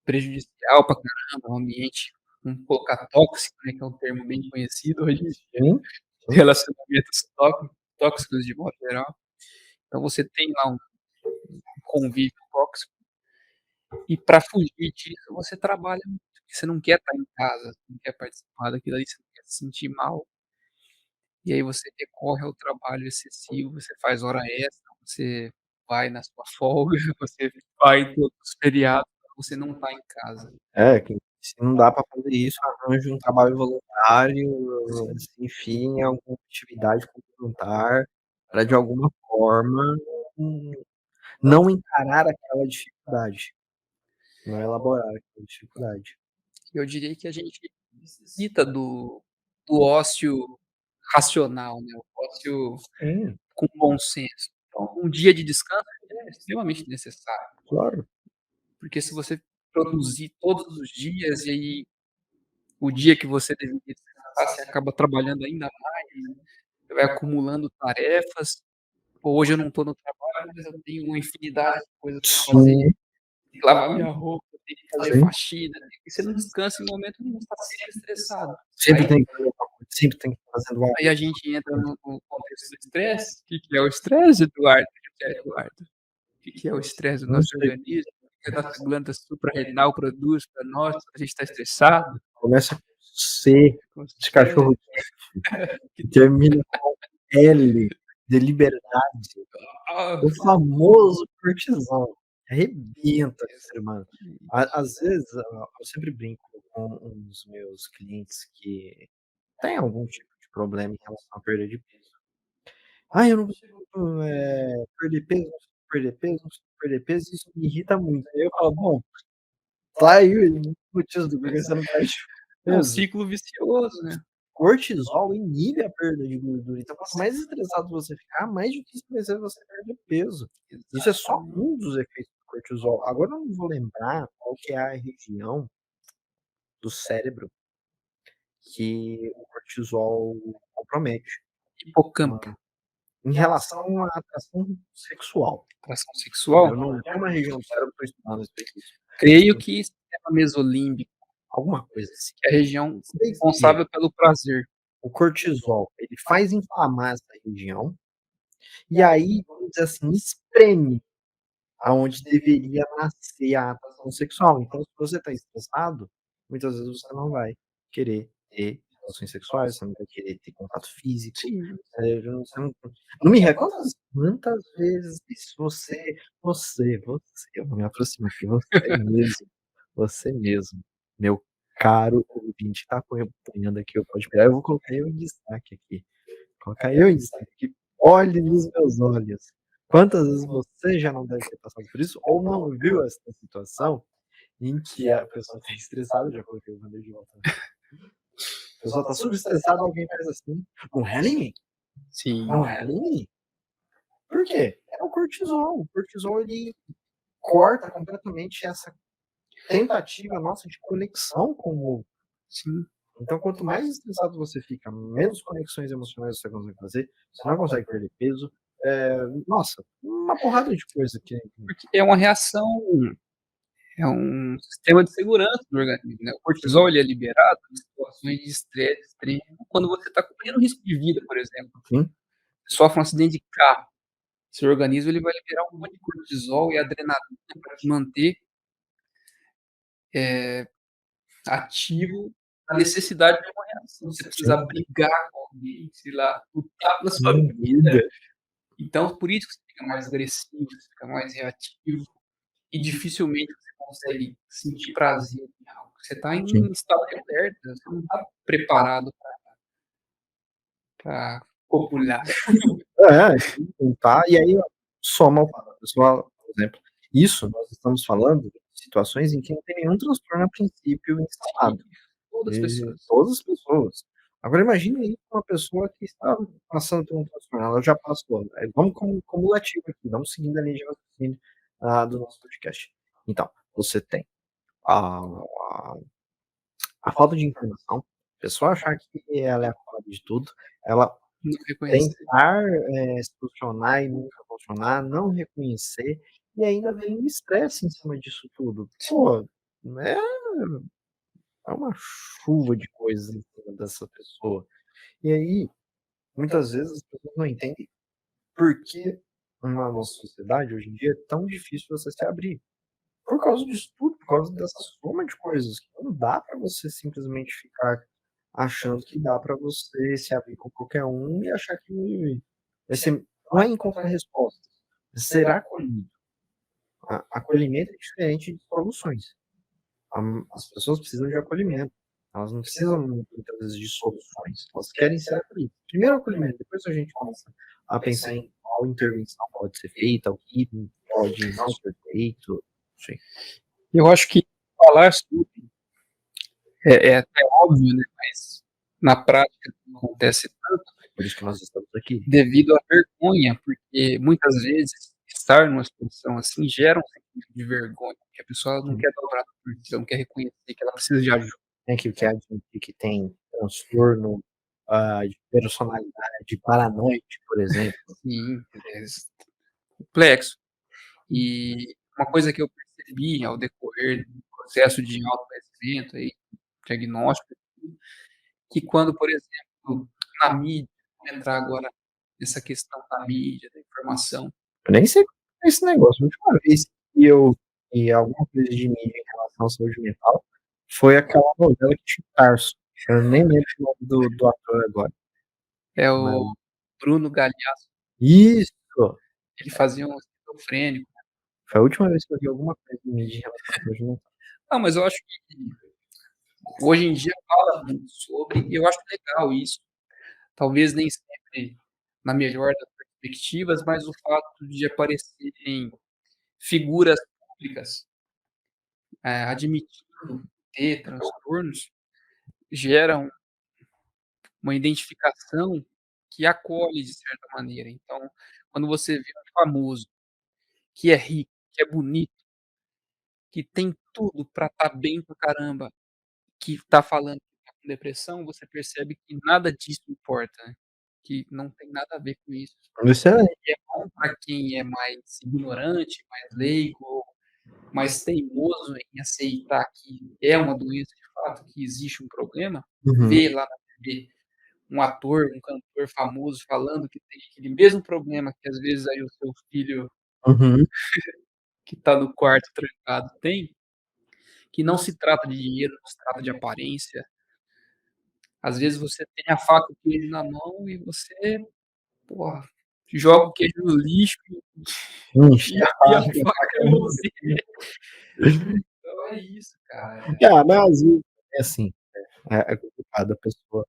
Speaker 2: prejudicial pra caramba, um ambiente, vamos colocar tóxico, né, que é um termo bem conhecido hoje em dia,
Speaker 1: Sim, sim.
Speaker 2: relacionamentos tóxicos de modo geral. Então você tem lá um convívio tóxico e pra fugir disso você trabalha muito, porque você não quer estar em casa, você não quer participar daquilo ali, você não quer se sentir mal. E aí você recorre ao trabalho excessivo, você faz hora extra, você vai na sua folga, você vai em todos os feriados pra você não estar em casa.
Speaker 1: É, que se não dá para fazer isso, arranje um trabalho voluntário, se enfie em alguma atividade complementar, para de alguma forma, hum, não encarar aquela dificuldade, não elaborar aquela dificuldade.
Speaker 2: Eu diria que a gente necessita do ócio racional, né, o ócio
Speaker 1: Sim,
Speaker 2: com bom senso. Então, um dia de descanso é extremamente necessário,
Speaker 1: claro.
Speaker 2: porque se você produzir todos os dias e aí o dia que você deveria descansar, você acaba trabalhando ainda mais, você vai acumulando tarefas. Pô, hoje eu não estou no trabalho, mas eu tenho uma infinidade de coisas para fazer,
Speaker 1: Sim,
Speaker 2: tenho que lavar minha roupa, tenho que fazer
Speaker 1: sim.
Speaker 2: faxina, e você não descansa em momento nenhum, você tá sempre estressado.
Speaker 1: Sempre
Speaker 2: Aí
Speaker 1: tem que fazer alguma coisa, sempre tem que estar fazendo algo.
Speaker 2: aí a gente entra no contexto do estresse. Que é o estresse, Eduardo? O que é, Eduardo? O que é o estresse do
Speaker 1: Não
Speaker 2: nosso
Speaker 1: sei,
Speaker 2: organismo? O que a nossa glândula suprarrenal produz para nós quando a gente está estressado?
Speaker 1: começa com C,
Speaker 2: Com
Speaker 1: de
Speaker 2: estresse,
Speaker 1: cachorro
Speaker 2: que
Speaker 1: quente, termina com L, de liberdade.
Speaker 2: ah,
Speaker 1: O famoso cortisol, arrebenta o ser humano. Às vezes, eu sempre brinco com os meus clientes que têm algum tipo de problema em relação à perda de peso. "Ai, eu não consigo, perder peso, não consigo perder peso, não consigo perder peso", isso me irrita muito. Aí eu falo: "Bom, tá aí o motivo do porquê você não perde
Speaker 2: é um
Speaker 1: peso".
Speaker 2: ciclo vicioso, né?
Speaker 1: Cortisol inibe a perda de gordura, então quanto mais estressado você ficar, mais difícil vai ser você perder peso. Isso é só
Speaker 2: Exatamente.
Speaker 1: um dos efeitos do cortisol. Agora eu não vou lembrar qual que é a região do cérebro que o cortisol compromete,
Speaker 2: Hipocampo,
Speaker 1: em relação à atração sexual.
Speaker 2: atração sexual.
Speaker 1: Eu não tenho uma região do cérebro que eu estou estudando a respeito disso.
Speaker 2: Creio que sistema mesolímbico,
Speaker 1: Alguma coisa assim.
Speaker 2: que é a região
Speaker 1: Sei que
Speaker 2: responsável pelo prazer.
Speaker 1: o cortisol, ele faz inflamar essa região, e aí, vamos dizer assim, espreme aonde deveria nascer a atração sexual. Então, se você está estressado, muitas vezes você não vai querer ter relações sexuais, você não vai querer ter contato físico,
Speaker 2: Sim,
Speaker 1: você não me recordo quantas vezes você, eu vou me aproximar aqui, você mesmo, meu caro ouvinte que tá acompanhando aqui o Podpah, eu vou colocar eu em destaque aqui. Colocar eu em destaque. Olhe nos meus olhos. Quantas vezes você já não deve ter passado por isso ou não viu essa situação em que a pessoa está estressada, já coloquei o bandeira de volta. A pessoa está super estressada, alguém faz assim: "Não rela em mim,
Speaker 2: sim.
Speaker 1: não rela em mim". Por quê? É o cortisol. O cortisol ele corta completamente essa tentativa nossa de conexão com o outro.
Speaker 2: Sim,
Speaker 1: Então, quanto mais estressado você fica, menos conexões emocionais você consegue fazer, você não consegue perder peso. Nossa, uma porrada de coisa que
Speaker 2: porque é uma reação, é um sistema de segurança do organismo, né. O
Speaker 1: sim,
Speaker 2: cortisol ele é liberado em situações de estresse extremo, quando você está correndo risco de vida, por exemplo.
Speaker 1: sim,
Speaker 2: Você sofre um acidente de carro, seu organismo ele vai liberar um monte de cortisol e adrenalina para te manter, eh, ativo na necessidade de uma reação. Você precisa
Speaker 1: sim,
Speaker 2: brigar com alguém, sei lá, lutar pela sua
Speaker 1: sem
Speaker 2: vida.
Speaker 1: dúvida.
Speaker 2: Então, por isso que você fica mais agressivo, você fica mais reativo e dificilmente você consegue sentir prazer em algo. Você está
Speaker 1: Sim.
Speaker 2: em estado de alerta, você não está preparado para copular.
Speaker 1: É, não tá, e aí soma o fato, a pessoa, por exemplo, isso nós estamos falando de situações em que não tem nenhum transtorno a princípio
Speaker 2: sim,
Speaker 1: instalado,
Speaker 2: todas as
Speaker 1: de
Speaker 2: pessoas.
Speaker 1: todas as pessoas. Agora imagine aí uma pessoa que está passando por um transtorno, ela já passou, vamos cumulativo aqui, vamos seguindo a linha de raciocínio, do nosso podcast. Então, você tem a a falta de informação, a pessoa achar que ela é a culpada de tudo, ela
Speaker 2: Não reconhecer.
Speaker 1: tentar, solucionar e nunca funcionar, não reconhecer, e ainda vem o estresse em cima disso tudo.
Speaker 2: Sim,
Speaker 1: Pô, é é uma chuva de coisas em cima dessa pessoa. E aí, muitas vezes as pessoas não entendem por que na nossa sociedade, hoje em dia, é tão difícil você se abrir. Por causa disso tudo, por causa dessa soma de coisas, que não dá pra você simplesmente ficar achando que dá pra você se abrir com qualquer um e achar que vai ser não é encontrar respostas, é ser acolhido. Acolhimento é diferente de soluções. As pessoas precisam de acolhimento, elas não precisam muitas vezes de soluções, elas querem ser acolhidas. Primeiro acolhimento, depois a gente começa a pensar em qual intervenção pode ser feita, o que pode não ser feito, não sei.
Speaker 2: eu acho que falar sobre é até óbvio, né, mas na prática não acontece tanto
Speaker 1: Por isso que nós estamos aqui.
Speaker 2: devido à vergonha, porque muitas vezes estar numa situação assim gera um sentimento de vergonha, porque a pessoa não
Speaker 1: Sim.
Speaker 2: quer dobrar por si, ela não quer reconhecer que ela precisa de ajuda.
Speaker 1: Tem que quer admitir que tem transtorno, de personalidade paranoide, por exemplo.
Speaker 2: Sim, é complexo. E uma coisa que eu percebi ao decorrer do processo de autoconhecimento aí, diagnóstico, que quando, por exemplo, na mídia, vou entrar agora nessa questão da mídia, da informação,
Speaker 1: Eu nem sei como é esse negócio. A última vez que eu vi alguma coisa de mídia em relação à saúde mental, foi aquela novela que tinha o Tarso. Eu nem lembro o nome do ator agora,
Speaker 2: é
Speaker 1: mas
Speaker 2: o Bruno Galhaço,
Speaker 1: isso!
Speaker 2: ele fazia um esquizofrênico.
Speaker 1: Foi a última vez que eu vi alguma coisa de mídia em relação à saúde mental.
Speaker 2: Não, mas eu acho que hoje em dia fala muito sobre, e eu acho legal isso. Talvez nem sempre na melhor das perspectivas, mas o fato de aparecerem figuras públicas, admitindo ter transtornos, gera uma identificação que acolhe de certa maneira. Então, quando você vê um famoso que é rico, que é bonito, que tem tudo para estar bem pra caramba, que está falando que tá com depressão, você percebe que nada disso importa, né, que não tem nada a ver com isso.
Speaker 1: Excelente.
Speaker 2: E é bom para quem é mais ignorante, mais leigo, mais teimoso em aceitar que é uma doença de fato, que existe um problema,
Speaker 1: Uhum,
Speaker 2: ver lá na TV um ator, um cantor famoso falando que tem aquele mesmo problema que às vezes aí o seu filho
Speaker 1: uhum,
Speaker 2: que está no quarto trancado tem, que não se trata de dinheiro, não se trata de aparência. Às vezes você tem a faca e o queijo na mão e você, porra, joga o queijo no lixo
Speaker 1: enfia
Speaker 2: e
Speaker 1: a
Speaker 2: enfia a
Speaker 1: faca.
Speaker 2: faca em você. Então é isso, cara.
Speaker 1: Ah, mas às vezes é assim, é complicado a pessoa,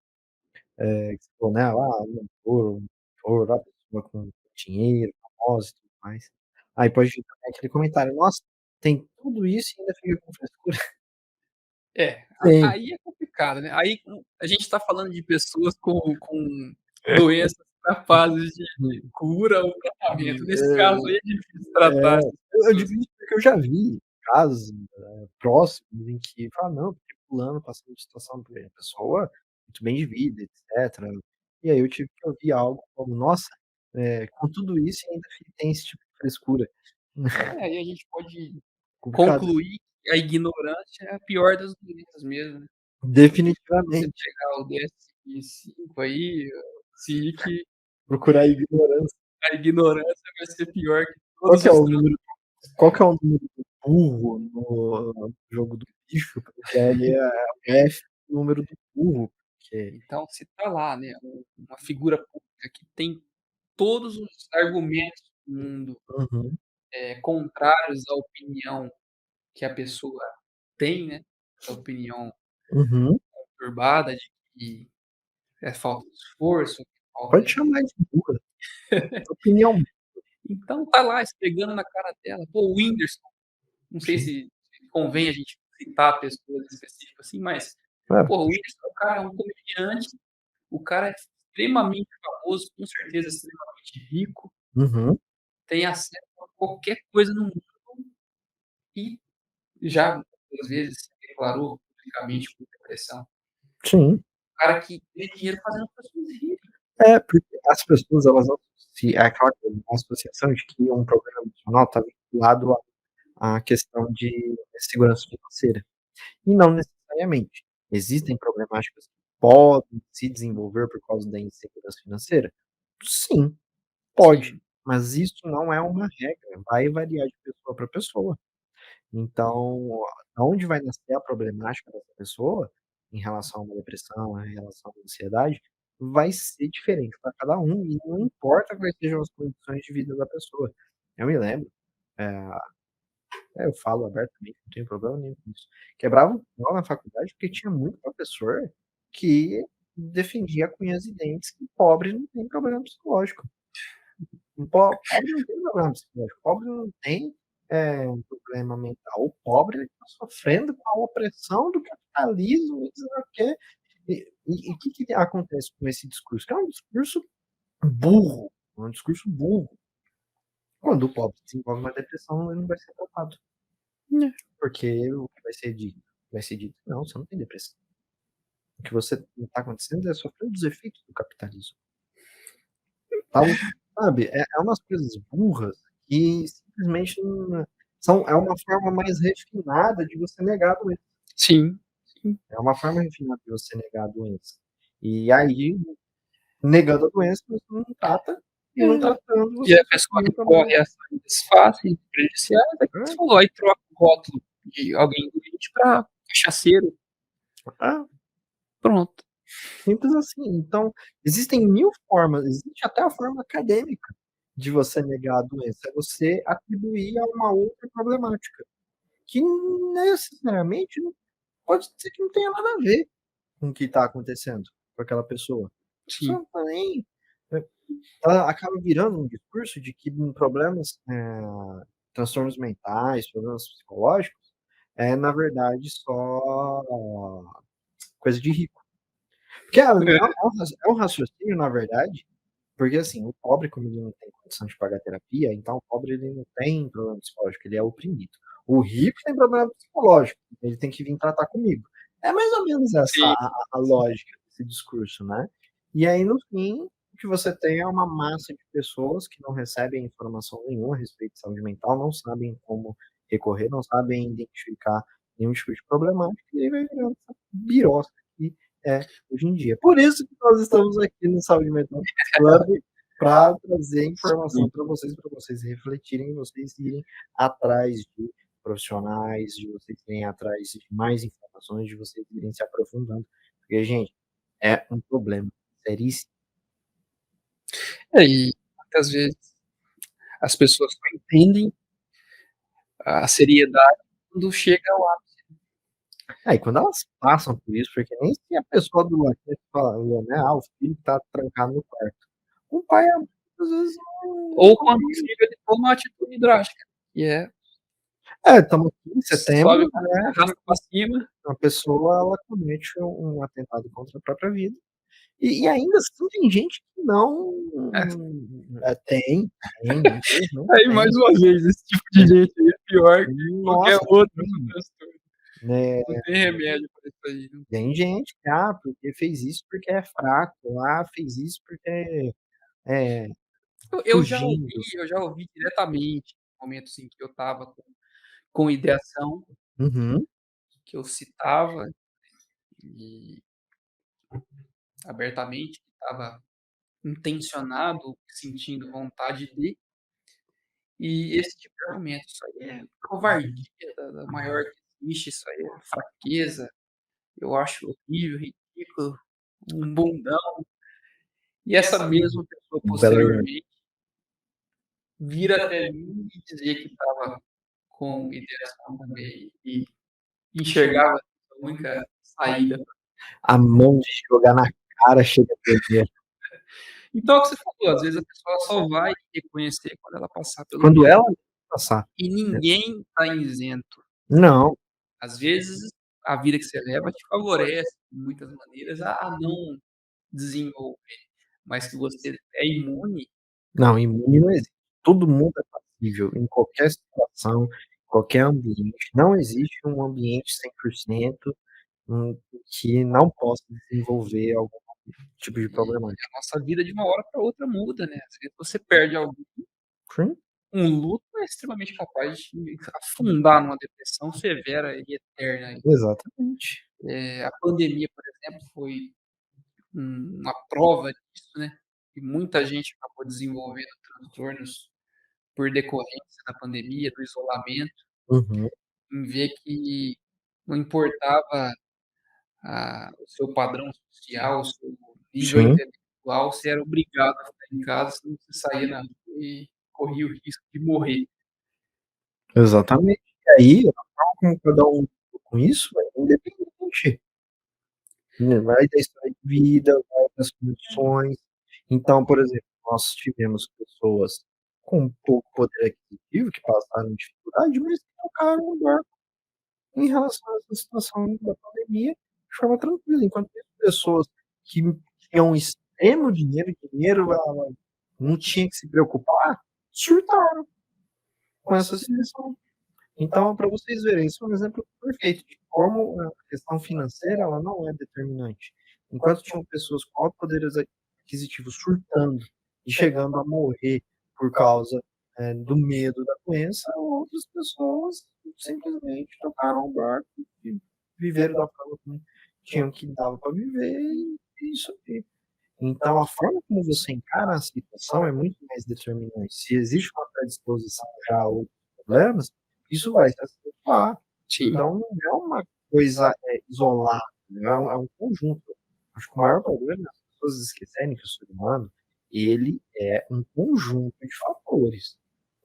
Speaker 1: que você falou, né, um ator, a pessoa com dinheiro, famosa e tudo mais. Aí pode vir também aquele comentário: "Nossa, tem tudo isso e ainda fica com frescura".
Speaker 2: É,
Speaker 1: Sim.
Speaker 2: aí é complicado, né. Aí a gente tá falando de pessoas com doenças capazes de cura ou tratamento. Nesse caso aí é difícil tratar essas
Speaker 1: Eu
Speaker 2: pessoas.
Speaker 1: digo isso porque eu já vi casos, próximos em que fala: "Não, porque fulano passou por situação", porque a pessoa muito bem de vida, etcétera. E aí eu tive que ouvir algo como: "Nossa, com tudo isso ainda tem esse tipo de frescura".
Speaker 2: É, aí a gente pode
Speaker 1: Complicado.
Speaker 2: concluir que a ignorância é a pior das doenças mesmo, né. Você
Speaker 1: Definitivamente.
Speaker 2: pegar o DSM-5 aí, se que
Speaker 1: Procurar ignorância.
Speaker 2: a ignorância vai ser pior que
Speaker 1: Qual
Speaker 2: todos
Speaker 1: que é
Speaker 2: os
Speaker 1: o
Speaker 2: trans
Speaker 1: número qual que é o número do burro no jogo do bicho? Porque aí é F o número do burro, porque
Speaker 2: então se tá lá, né, uma figura pública que tem todos os argumentos do mundo,
Speaker 1: uhum,
Speaker 2: contrários à opinião que a pessoa tem, né, essa opinião
Speaker 1: uhum.
Speaker 2: turbada de que é falta de esforço, que falta
Speaker 1: Pode
Speaker 2: de
Speaker 1: chamar de burra. Opinião.
Speaker 2: então tá lá esfregando na cara dela. Pô, o Whindersson, não sei
Speaker 1: Sim.
Speaker 2: se convém a gente citar pessoas específicas, assim, mas,
Speaker 1: É.
Speaker 2: pô, o Whindersson, o cara é um comediante, o cara é extremamente famoso, com certeza extremamente rico,
Speaker 1: Uhum.
Speaker 2: tem acesso a qualquer coisa no mundo e já muitas vezes se declarou publicamente com depressão.
Speaker 1: Sim.
Speaker 2: O cara que ganha dinheiro fazendo as pessoas rirem.
Speaker 1: É, porque as pessoas elas não se é aquela coisa, uma associação de que um problema emocional está vinculado à questão de segurança financeira, e não necessariamente. Existem problemáticas que podem se desenvolver por causa da insegurança financeira? Sim, pode,
Speaker 2: Sim,
Speaker 1: mas isso não é uma regra, vai variar de pessoa para pessoa. Então, aonde vai nascer a problemática dessa pessoa, em relação a uma depressão, em relação à ansiedade, vai ser diferente para cada um e não importa quais sejam as condições de vida da pessoa. Eu me lembro, eh, eu falo abertamente, não tenho problema nenhum com isso, quebrava o pau na faculdade, porque tinha muito professor que defendia com unhas e dentes que pobre não tem problema psicológico. Pobre não tem problema psicológico, pobre não tem, um problema mental. O pobre ele tá sofrendo com a opressão do capitalismo e sei lá o quê. E o que que acontece com esse discurso? Que é um discurso burro, é um discurso burro. Quando o pobre desenvolve uma depressão, ele não vai ser tratado,
Speaker 2: né.
Speaker 1: porque o que vai ser dito? Vai ser dito: "Não, você não tem depressão. O que você está acontecendo é sofrendo dos efeitos do capitalismo". Tal, sabe, é umas coisas burras que simplesmente não é uma forma mais refinada de você negar a doença.
Speaker 2: Sim, sim.
Speaker 1: É uma forma refinada de você negar a doença. E aí, negando a doença, você não trata, e não
Speaker 2: É.
Speaker 1: tratando,
Speaker 2: E
Speaker 1: você
Speaker 2: a
Speaker 1: só
Speaker 2: pessoa
Speaker 1: cria um problema.
Speaker 2: recorre a saídas fáceis, prejudiciais, é que você
Speaker 1: É,
Speaker 2: falou, aí troca o rótulo de alguém doente pra cachaceiro,
Speaker 1: é,
Speaker 2: pronto.
Speaker 1: simples assim. Então, existem 1000 formas, existe até a forma acadêmica de você negar a doença, é você atribuir a uma outra problemática, que necessariamente pode ser que não tenha nada a ver com o que está acontecendo com aquela pessoa. A pessoa
Speaker 2: Sim.
Speaker 1: não tá nem ela acaba virando um discurso de que problemas, transtornos mentais, problemas psicológicos, é na verdade só coisa de rico. Porque
Speaker 2: É,
Speaker 1: é um raciocínio, na verdade, porque assim, o pobre, como ele não tem condição de pagar terapia, então o pobre ele não tem problema psicológico, ele é oprimido. O rico tem problema psicológico, ele tem que vir tratar comigo. É mais ou menos essa
Speaker 2: sim,
Speaker 1: a lógica desse discurso, né. E aí no fim, o que você tem é uma massa de pessoas que não recebem informação nenhuma a respeito de saúde mental, não sabem como recorrer, não sabem identificar nenhum tipo de problemática, e aí vai virando essa birosca que é hoje em dia. Por isso que nós estamos aqui no Saúde Mental Club, para trazer informação
Speaker 2: sim.
Speaker 1: para vocês refletirem, vocês irem atrás de profissionais, de vocês irem atrás de mais informações, de vocês irem se aprofundando, porque, gente, é um problema seríssimo.
Speaker 2: É, e muitas vezes as pessoas só entendem a seriedade quando chega lá.
Speaker 1: É, e quando elas passam por isso, porque nem se a pessoa do lado falou, né, o filho tá trancado no quarto. O pai, às vezes,
Speaker 2: Ou quando o filho ele toma uma atitude drástica, que é
Speaker 1: estamos aqui em
Speaker 2: sobe,
Speaker 1: setembro, né,
Speaker 2: arrasta pra cima.
Speaker 1: a pessoa ela comete um atentado contra a própria vida. E ainda assim tem gente que não
Speaker 2: É,
Speaker 1: infelizmente
Speaker 2: aí
Speaker 1: tem.
Speaker 2: mais uma vez, esse tipo de gente aí é pior que qualquer
Speaker 1: Nossa,
Speaker 2: outro
Speaker 1: tem,
Speaker 2: transtorno.
Speaker 1: né,
Speaker 2: Não tem remédio pra isso aí, não.
Speaker 1: tem gente que, porque fez isso porque é fraco, fez isso porque é
Speaker 2: Eu já ouvi,
Speaker 1: fugindo.
Speaker 2: eu já ouvi diretamente, momentos em que eu estava com ideação,
Speaker 1: Uhum.
Speaker 2: que eu citava e abertamente, que estava intencionado, sentindo vontade de, e esse tipo de argumento, isso aí é covardia da maior que existe, isso aí é fraqueza, eu acho horrível, ridículo, um bundão. E essa mesma pessoa
Speaker 1: Belo Horizonte.
Speaker 2: posteriormente vir até mim e dizer que estava com ideação também e enxergava a única saída.
Speaker 1: A mão de jogar na cara chega a tremer.
Speaker 2: Então é o que você falou, às vezes a pessoa só vai reconhecer quando ela passar pelo
Speaker 1: Quando
Speaker 2: mesmo.
Speaker 1: ela passar,
Speaker 2: E
Speaker 1: né.
Speaker 2: ninguém está isento.
Speaker 1: Não,
Speaker 2: Às vezes, a vida que você leva te favorece, de muitas maneiras, a não desenvolver, mas que você é imune,
Speaker 1: não, imune não existe. Todo mundo é passível em qualquer situação, qualquer ambiente. Não existe um ambiente 100% que não possa desenvolver algum tipo de
Speaker 2: e
Speaker 1: problemática.
Speaker 2: a nossa vida de uma hora para outra muda, né. Às vezes você perde alguém,
Speaker 1: Sim,
Speaker 2: um luto é extremamente capaz de te afundar numa depressão severa e eterna.
Speaker 1: exatamente.
Speaker 2: A pandemia, por exemplo, foi uma prova disso, né, e muita gente acabou desenvolvendo transtornos por decorrência da pandemia, do isolamento,
Speaker 1: Uhum.
Speaker 2: em ver que não importava o seu padrão social, o seu nível
Speaker 1: Sim,
Speaker 2: intelectual, você era obrigado a ficar em casa, senão você saía na rua e corria o risco de morrer.
Speaker 1: exatamente. E aí, a forma como cada um lida com isso é independente, né, vai da história de vida, vai das condições. Então, por exemplo, nós tivemos pessoas com pouco poder aquisitivo que passaram dificuldade, mas que tocaram o barco em relação a essa situação da pandemia de forma tranquila, enquanto tem pessoas que tinham extremo dinheiro, não tinha que se preocupar, surtaram com essa situação. Então, para vocês verem, isso é um exemplo perfeito de como a questão financeira ela não é determinante. Enquanto tinham pessoas com alto poder aquisitivo surtando e chegando a morrer por causa, do medo da doença, outras pessoas simplesmente tocaram o barco e viveram da forma como tinham que dava para viver e é isso aí. Então a forma como você encara a situação é muito mais determinante. Se existe uma predisposição já a outros problemas, isso vai se acentuar.
Speaker 2: Sim.
Speaker 1: Então não é uma coisa, isolada, né, é um conjunto. Acho que o maior problema é as pessoas esquecerem que o ser humano, ele é um conjunto de fatores.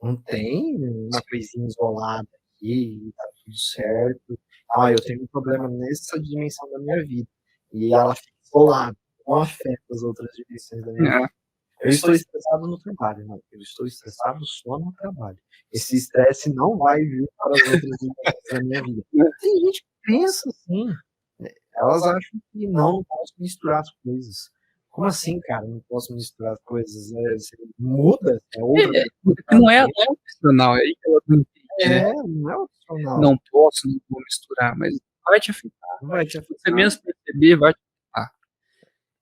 Speaker 1: Não tem uma coisinha isolada aqui e tá tudo certo. "Ah, eu tenho um problema nessa dimensão da minha vida", e ela fica isolada, não afeta as outras dimensões da minha vida.
Speaker 2: É.
Speaker 1: Eu estou estressado no trabalho, não, eu estou estressado só no trabalho. Esse estresse não vai vir para as outras dimensões da minha vida. Tem gente que pensa assim, elas acham que não posso misturar as coisas. Como assim, cara, não posso misturar as coisas? Você muda, é outra pessoa que
Speaker 2: Porque
Speaker 1: tá
Speaker 2: não é opcional, é aí que ela não entende, né.
Speaker 1: não é opcional,
Speaker 2: Não posso, não vou misturar, mas vai te afetar.
Speaker 1: não vai te
Speaker 2: Se você
Speaker 1: afetar.
Speaker 2: menos perceber, vai te afetar.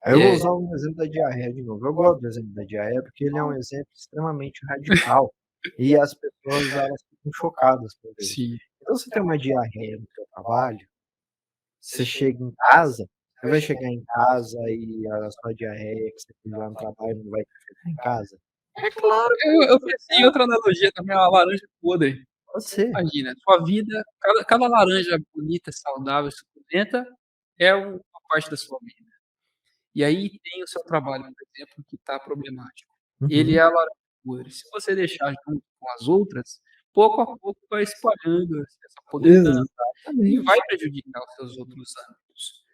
Speaker 1: Aí eu vou
Speaker 2: É,
Speaker 1: usar um exemplo da diarreia de novo. Eu gosto do exemplo da diarreia, porque ele é um exemplo extremamente radical, e as pessoas elas ficam chocadas por ele.
Speaker 2: sim.
Speaker 1: Então você tem uma diarreia no seu trabalho, você chega em casa, você vai chegar em casa e a sua diarreia que você teve lá no trabalho não vai te afetar em casa? É claro que vai
Speaker 2: Eu
Speaker 1: te
Speaker 2: pensei em
Speaker 1: afetar,
Speaker 2: outra analogia também, a laranja podre.
Speaker 1: pode ser.
Speaker 2: Imagina, sua vida, cada laranja bonita, saudável, suculenta é uma parte da sua vida. E aí tem o seu trabalho, por exemplo, que está problemático. Ele
Speaker 1: Uhum.
Speaker 2: é a laranja podre. Se você deixar junto com as outras, pouco a pouco vai espalhando essa podridão e vai
Speaker 1: Exatamente,
Speaker 2: prejudicar os seus outros âmbitos.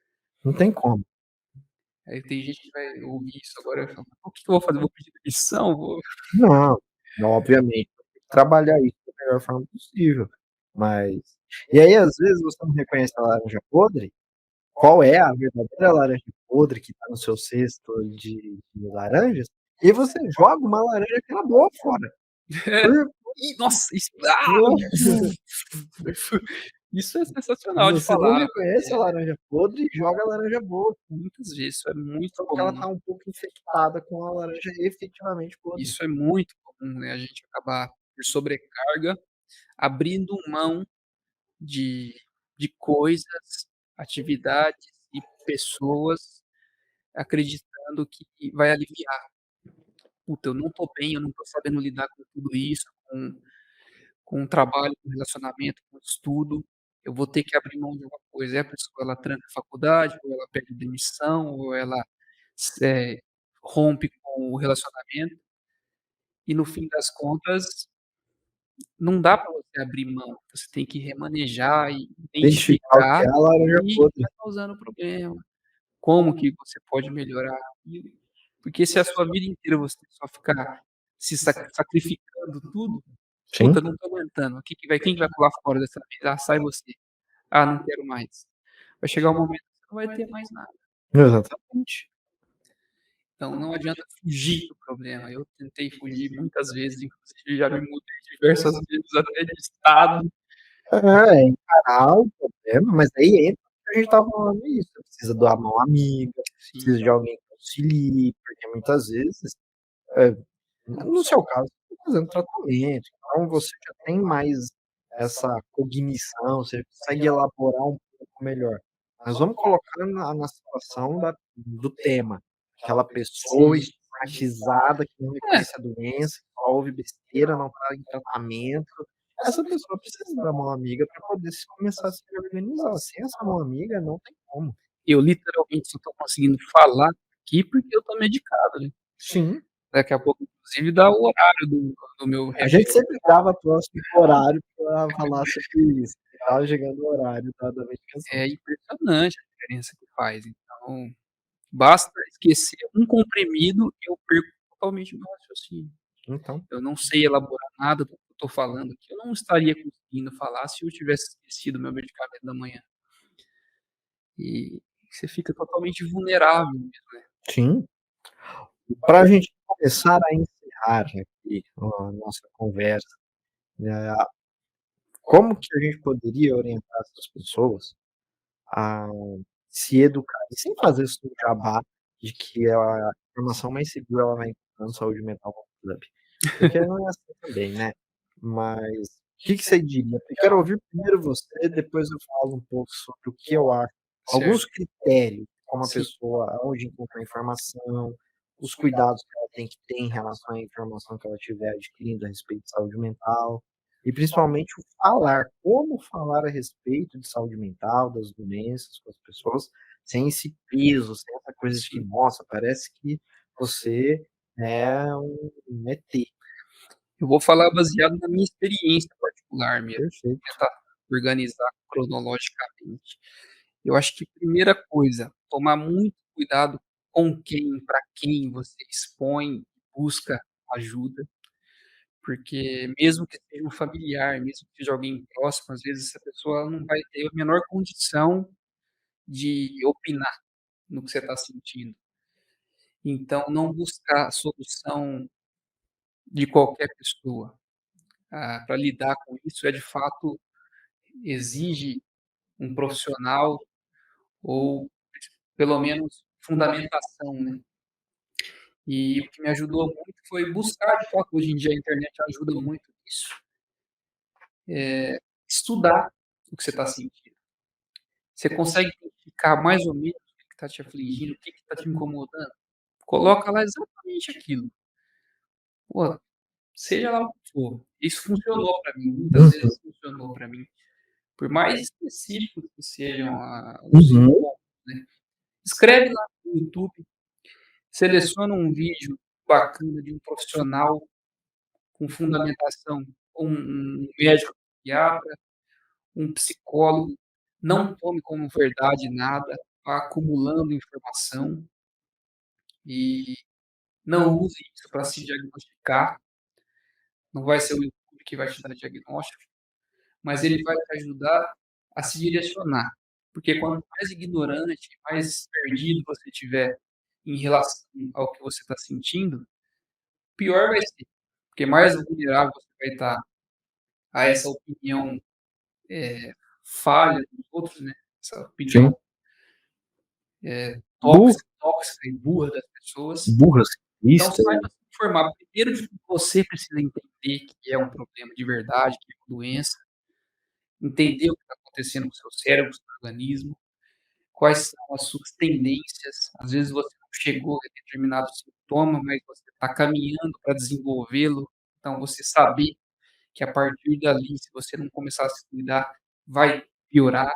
Speaker 1: não tem como.
Speaker 2: Aí tem gente que vai ouvir isso agora e vai falar: "O que que eu vou fazer? Vou pedir demissão? Vou".
Speaker 1: Não, obviamente, tem que trabalhar isso da melhor forma possível, mas e aí às vezes você não reconhece a laranja podre. Qual é a verdadeira laranja podre que está no seu cesto de laranjas, e você joga uma laranja que era boa fora.
Speaker 2: É.
Speaker 1: Por
Speaker 2: Ih, nossa, isso
Speaker 1: por
Speaker 2: isso é sensacional de
Speaker 1: você não
Speaker 2: falar.
Speaker 1: reconhece a laranja podre e joga a laranja boa,
Speaker 2: Muitas vezes, isso é muito
Speaker 1: só porque ela
Speaker 2: comum.
Speaker 1: está um pouco infectada com a laranja efetivamente podre.
Speaker 2: Isso é muito comum, né, a gente acabar por sobrecarga, abrindo mão de coisas, atividades e pessoas, acreditando que vai aliviar. "Puta, eu não estou bem, eu não estou sabendo lidar com tudo isso, com o trabalho, com o relacionamento, com o estudo, eu vou ter que abrir mão de alguma coisa". Aí a pessoa ela tranca a faculdade, ou ela pede demissão, ou ela rompe com o relacionamento, e no fim das contas não dá para você abrir mão, você tem que remanejar e
Speaker 1: Identificar o que
Speaker 2: identificar
Speaker 1: é a laranja
Speaker 2: o que
Speaker 1: podre.
Speaker 2: está causando problema, como que você pode melhorar aquilo. Porque se a sua vida inteira você só ficar se sacrificando tudo,
Speaker 1: Sim,
Speaker 2: "Puta, não tô aguentando, quem que vai pular fora dessa vez? Ah, sai você. Ah, não quero mais". Vai chegar um momento que você não vai ter mais nada.
Speaker 1: exatamente.
Speaker 2: Então não adianta fugir do problema. Eu tentei fugir muitas vezes, inclusive já me mudei diversas vezes até de estado.
Speaker 1: É, encarar o problema, mas aí entra o que a gente estava falando isso, você precisa de uma mão amiga,
Speaker 2: Sim.
Speaker 1: precisa de alguém que auxilie, porque muitas vezes, eh, no seu caso, você tá fazendo tratamento, então você já tem mais essa cognição, você consegue elaborar um pouco melhor. Mas vamos colocar na situação do tema, aquela pessoa
Speaker 2: Sim.
Speaker 1: estigmatizada que não
Speaker 2: É,
Speaker 1: reconhece a doença, que só ouve besteira, não está em tratamento. Essa pessoa precisa da mão amiga para poder se começar a se organizar. Sem essa mão amiga não tem como.
Speaker 2: eu literalmente só tô conseguindo falar aqui porque eu tô medicado, né.
Speaker 1: Sim,
Speaker 2: Daqui a pouco inclusive dá o horário do meu
Speaker 1: a gente
Speaker 2: remédio.
Speaker 1: sempre grava próximo do horário para falar sobre isso, que estava chegando o horário da medicação.
Speaker 2: É impressionante a diferença que faz. Então, basta esquecer um comprimido e eu perco totalmente o meu raciocínio.
Speaker 1: Então,
Speaker 2: Eu não sei elaborar nada do que eu tô falando aqui, eu não estaria conseguindo falar se eu tivesse esquecido meu medicamento da manhã. E você fica totalmente vulnerável mesmo, né.
Speaker 1: sim, para a gente começar a encerrar aqui a nossa conversa, eh, como que a gente poderia orientar essas pessoas a se educar, e sem fazer isso no jabá de que a informação mais segura ela vai encontrar no Saúde Mental Club, porque não é assim também, né. Mas o que que você diria? Eu quero ouvir primeiro você, depois eu falo um pouco sobre o que eu acho, alguns
Speaker 2: Certo.
Speaker 1: critérios, como a
Speaker 2: Sim.
Speaker 1: pessoa aonde encontrar informação, os cuidados que ela tem que ter em relação à informação que ela estiver adquirindo a respeito de saúde mental, e principalmente o falar, como falar a respeito de saúde mental, das doenças com as pessoas, sem esse peso, sem essa coisa de que:
Speaker 2: Sim.
Speaker 1: "Nossa, parece que você é um ET".
Speaker 2: Eu vou falar baseado na minha experiência particular mesmo,
Speaker 1: Perfeito.
Speaker 2: tentar organizar cronologicamente. Eu acho que primeira coisa, tomar muito cuidado com quem, para quem você expõe, busca ajuda, porque mesmo que seja um familiar, mesmo que seja alguém próximo, às vezes essa pessoa não vai ter a menor condição de opinar no que você está sentindo. Então não buscar a solução de qualquer pessoa. Para lidar com isso de fato exige um profissional ou pelo menos fundamentação, né. E o que me ajudou muito foi buscar de fato, hoje em dia a internet ajuda muito nisso, estudar o que você está sentindo. Você consegue identificar mais ou menos o que está te afligindo, o que está te incomodando? Coloca lá exatamente aquilo. Pô, seja lá o que for, isso funcionou para mim, muitas
Speaker 1: Uhum,
Speaker 2: vezes funcionou para mim. Por mais específicos que sejam os
Speaker 1: uhum,
Speaker 2: sintomas, né. Escreve lá no YouTube, seleciona um vídeo bacana de um profissional com fundamentação, um médico psiquiatra, um psicólogo, não tome como verdade nada, vá acumulando informação e não use isso para se diagnosticar, não vai ser o YouTube que vai te dar diagnóstico, mas ele vai te ajudar a se direcionar, porque quanto mais ignorante, mais perdido você tiver em relação ao que você está sentindo, pior vai ser, porque mais vulnerável você vai estar a essa opinião, eh, falha dos outros, né, essa
Speaker 1: sim.
Speaker 2: opinião,
Speaker 1: Bu
Speaker 2: tóxica e burra das pessoas.
Speaker 1: burras,
Speaker 2: Então
Speaker 1: lista,
Speaker 2: saiba se informar primeiro de que você precisa entender que é um problema de verdade, que é uma doença, entender o que está acontecendo com o seu cérebro, com o seu organismo, quais são as suas tendências. Às vezes você não chegou a determinado sintoma, mas você está caminhando para desenvolvê-lo, então você saber que a partir dali, se você não começar a se cuidar, vai piorar,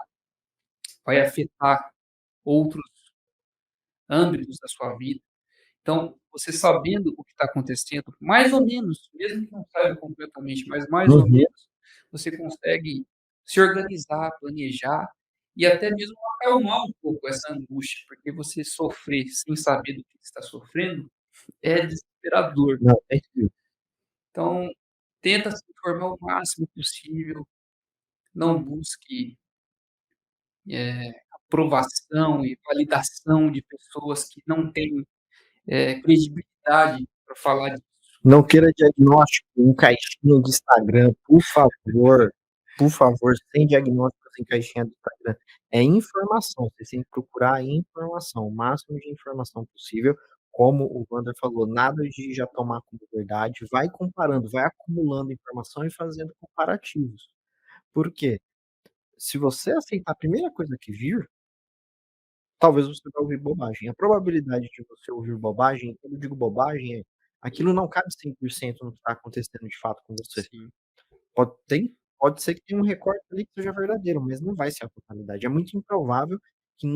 Speaker 2: vai afetar outros âmbitos da sua vida. Então, você sabendo o que está acontecendo, mais ou menos, mesmo que não saiba completamente, mas mais ou
Speaker 1: uhum,
Speaker 2: menos, você consegue se organizar, planejar e até mesmo acalmar um pouco essa angústia, porque você sofrer sem saber do que está sofrendo é desesperador.
Speaker 1: não, é isso.
Speaker 2: Então, tenta se informar o máximo possível, não busque, aprovação e validação de pessoas que não têm, credibilidade para falar disso.
Speaker 1: Não queira diagnóstico em caixinha de Instagram, por favor, sem diagnósticos em caixinha do Instagram. É informação, você tem que procurar informação, o máximo de informação possível, como o Wander falou, nada de já tomar como verdade, vai comparando, vai acumulando informação e fazendo comparativos. Por quê? Se você aceitar a primeira coisa que vir, talvez você vai ouvir bobagem. A probabilidade de você ouvir bobagem, quando eu digo bobagem, é aquilo não cabe 100% no que está acontecendo de fato com você.
Speaker 2: Sim,
Speaker 1: Pode ser que tenha um recorte ali que seja verdadeiro, mas não vai ser a totalidade. É muito improvável que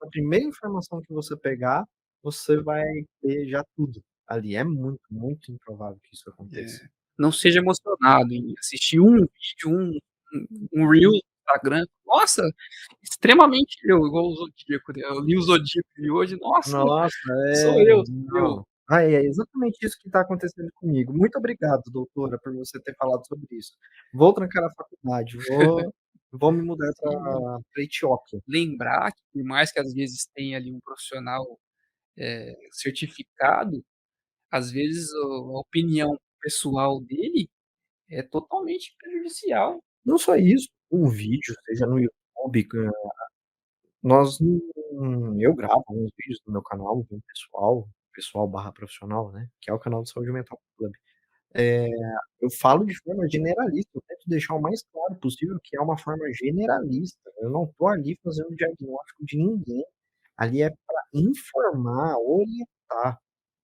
Speaker 1: a primeira informação que você pegar, você vai ter já tudo ali. É muito, muito improvável que isso aconteça.
Speaker 2: não seja emocionado em assistir um vídeo, um reel no Instagram. Nossa, extremamente eu, igual o Zodíaco, né, eu li o Zodíaco de hoje, nossa,
Speaker 1: Nossa,
Speaker 2: sou
Speaker 1: é,
Speaker 2: eu.
Speaker 1: não. Ah, é exatamente isso que está acontecendo comigo. Muito obrigado, doutora, por você ter falado sobre isso. Vou trancar a faculdade, vou me mudar
Speaker 2: Sim,
Speaker 1: para Etiópia.
Speaker 2: lembrar que por mais que às vezes tenha ali um profissional, certificado, às vezes a opinião pessoal dele é totalmente prejudicial.
Speaker 1: Não só isso, um vídeo, seja no YouTube, nós eu gravo alguns vídeos no meu canal com o pessoal/profissional, né, que é o canal de saúde mental do clube. Eh, eu falo de forma generalista, eu tento deixar o mais claro possível que é uma forma generalista, eu não estou ali fazendo diagnóstico de ninguém, ali é para informar, orientar,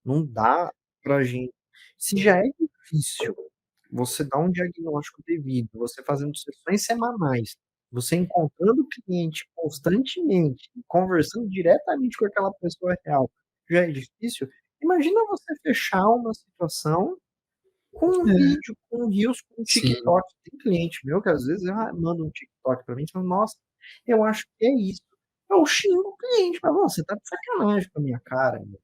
Speaker 1: não dá pra gente se já é difícil você dar um diagnóstico devido, você fazendo sessões semanais, você encontrando o cliente constantemente e conversando diretamente com aquela pessoa real, já é difícil, imagina você fechar uma situação com um
Speaker 2: É.
Speaker 1: vídeo, com um reels, com um
Speaker 2: Sim,
Speaker 1: TikTok. Tem cliente meu que às vezes manda um TikTok pra mim e fala: "Nossa, eu acho que é isso". Eu xingo o cliente, falo: "Você tá de sacanagem com a minha cara, meu.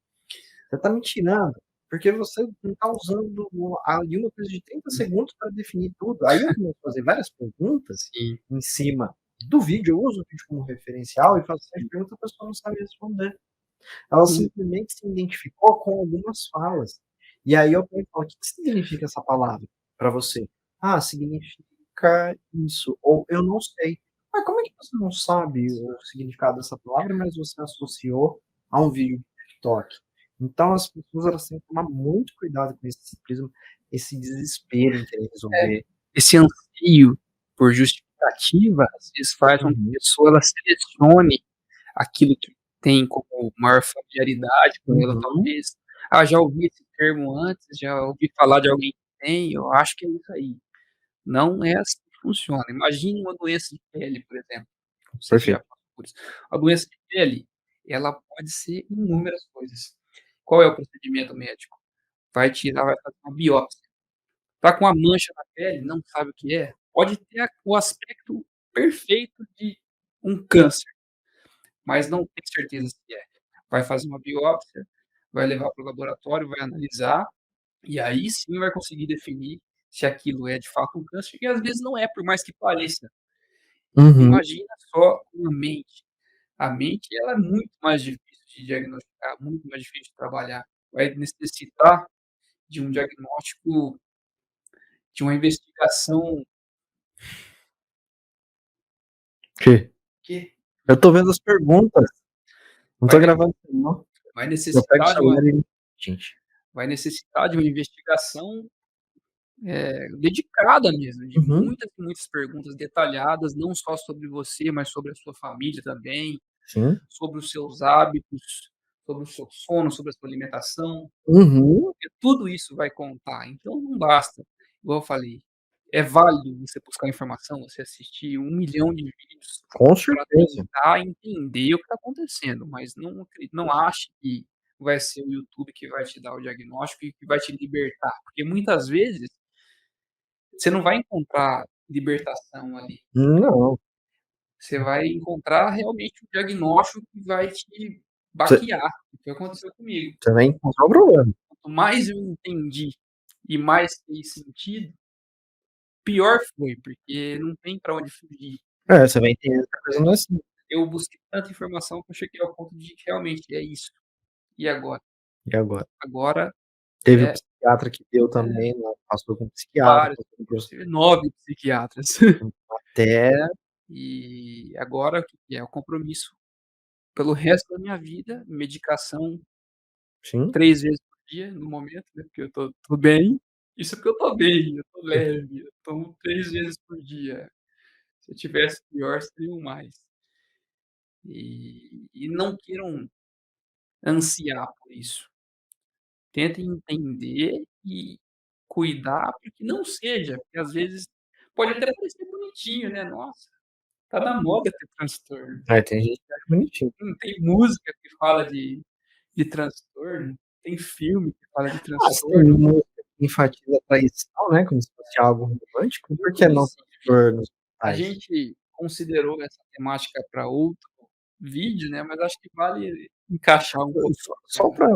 Speaker 1: Você tá me tirando, porque você não tá usando ali uma coisa de 30 segundos para definir tudo". Aí eu começo a fazer várias perguntas
Speaker 2: sim,
Speaker 1: em cima do vídeo, eu uso o vídeo como referencial e faço essas perguntas, a pessoa não sabe responder. Ela
Speaker 2: sim.
Speaker 1: simplesmente se identificou com algumas falas. E aí eu pego e falo: "O que que significa essa palavra para você?". "Ah, significa isso", ou "Eu não sei". "Mas como é que você não sabe o significado dessa palavra, mas você associou a um vídeo de TikTok?". Então as pessoas elas têm que tomar muito cuidado com esse simplismo, esse desespero em querer resolver.
Speaker 2: Esse anseio por justificativa, às vezes faz com que a
Speaker 1: Uhum,
Speaker 2: pessoa ela selecione aquilo que tem como maior familiaridade com ela,
Speaker 1: uhum,
Speaker 2: talvez. "Ah, já ouvi esse termo antes, já ouvi falar de alguém que tem, eu acho que é isso aí". Não é assim que funciona. Imagine uma doença de pele, por exemplo, não sei se já
Speaker 1: perfeito.
Speaker 2: passou por isso. A doença de pele, ela pode ser inúmeras coisas. Qual é o procedimento médico? Vai fazer uma biópsia. Tá com uma mancha na pele, não sabe o que é, pode ter o aspecto perfeito de um câncer, mas não tem certeza se é. Vai fazer uma biópsia, vai levar para o laboratório, vai analisar, e aí sim vai conseguir definir se aquilo é de fato um câncer, e às vezes não é, por mais que pareça.
Speaker 1: Uhum.
Speaker 2: Imagina só uma mente. A mente ela é muito mais difícil de diagnosticar, muito mais difícil de trabalhar. Vai necessitar de um diagnóstico, de uma investigação
Speaker 1: Que?
Speaker 2: que
Speaker 1: Eu tô vendo as perguntas, não tô
Speaker 2: vai ne
Speaker 1: gravando isso não.
Speaker 2: vai
Speaker 1: Eu pego o
Speaker 2: necessitar de uma
Speaker 1: celular e gente.
Speaker 2: vai necessitar de uma investigação, dedicada mesmo, de
Speaker 1: Uhum,
Speaker 2: muitas e muitas perguntas detalhadas, não só sobre você, mas sobre a sua família também,
Speaker 1: sim.
Speaker 2: sobre os seus hábitos, sobre o seu sono, sobre a sua alimentação,
Speaker 1: Uhum,
Speaker 2: porque tudo isso vai contar. Então não basta, igual eu falei, é válido você buscar informação, você assistir 1 milhão de vídeos
Speaker 1: com
Speaker 2: para
Speaker 1: certeza.
Speaker 2: tentar entender o que está acontecendo, mas não ache que vai ser o YouTube que vai te dar o diagnóstico e que vai te libertar, porque muitas vezes você não vai encontrar libertação ali,
Speaker 1: Não,
Speaker 2: você vai encontrar realmente um diagnóstico que vai te
Speaker 1: você
Speaker 2: baquear, o que aconteceu comigo.
Speaker 1: você vai encontrar o problema.
Speaker 2: Quanto mais eu entendi e mais fez sentido, pior foi, porque não tem pra onde fugir.
Speaker 1: É, você vai entender que a coisa não é assim.
Speaker 2: Eu busquei tanta informação que eu cheguei ao ponto de que realmente é isso. E agora?
Speaker 1: E agora?
Speaker 2: Agora
Speaker 1: Teve o
Speaker 2: é
Speaker 1: psiquiatra que deu também, né, passou com o psiquiatra,
Speaker 2: vários,
Speaker 1: passou com proce
Speaker 2: tive 9 psiquiatras.
Speaker 1: até
Speaker 2: E agora o que que é? O compromisso pelo resto da minha vida, medicação
Speaker 1: sim,
Speaker 2: 3 vezes por dia no momento, né, porque eu tô bem. Isso porque eu tô bem, eu tô leve, eu tomo 3 vezes por dia. Se eu tivesse pior, seriam mais. E não queiram ansiar por isso. Tentem entender e cuidar para que não seja, porque às vezes pode até parecer bonitinho, né, nossa, tá na moda ter transtorno.
Speaker 1: tem gente que acha bonitinho.
Speaker 2: Tem música que fala de transtorno, tem filme que fala de
Speaker 1: Ah, se tem
Speaker 2: transtorno.
Speaker 1: música que enfatiza a traição, né, como se fosse algo romântico, por que não
Speaker 2: Inclusive,
Speaker 1: transtornos
Speaker 2: a
Speaker 1: mentais?
Speaker 2: gente considerou essa temática para outro vídeo, né, mas acho que vale encaixar um pouquinho
Speaker 1: Só pra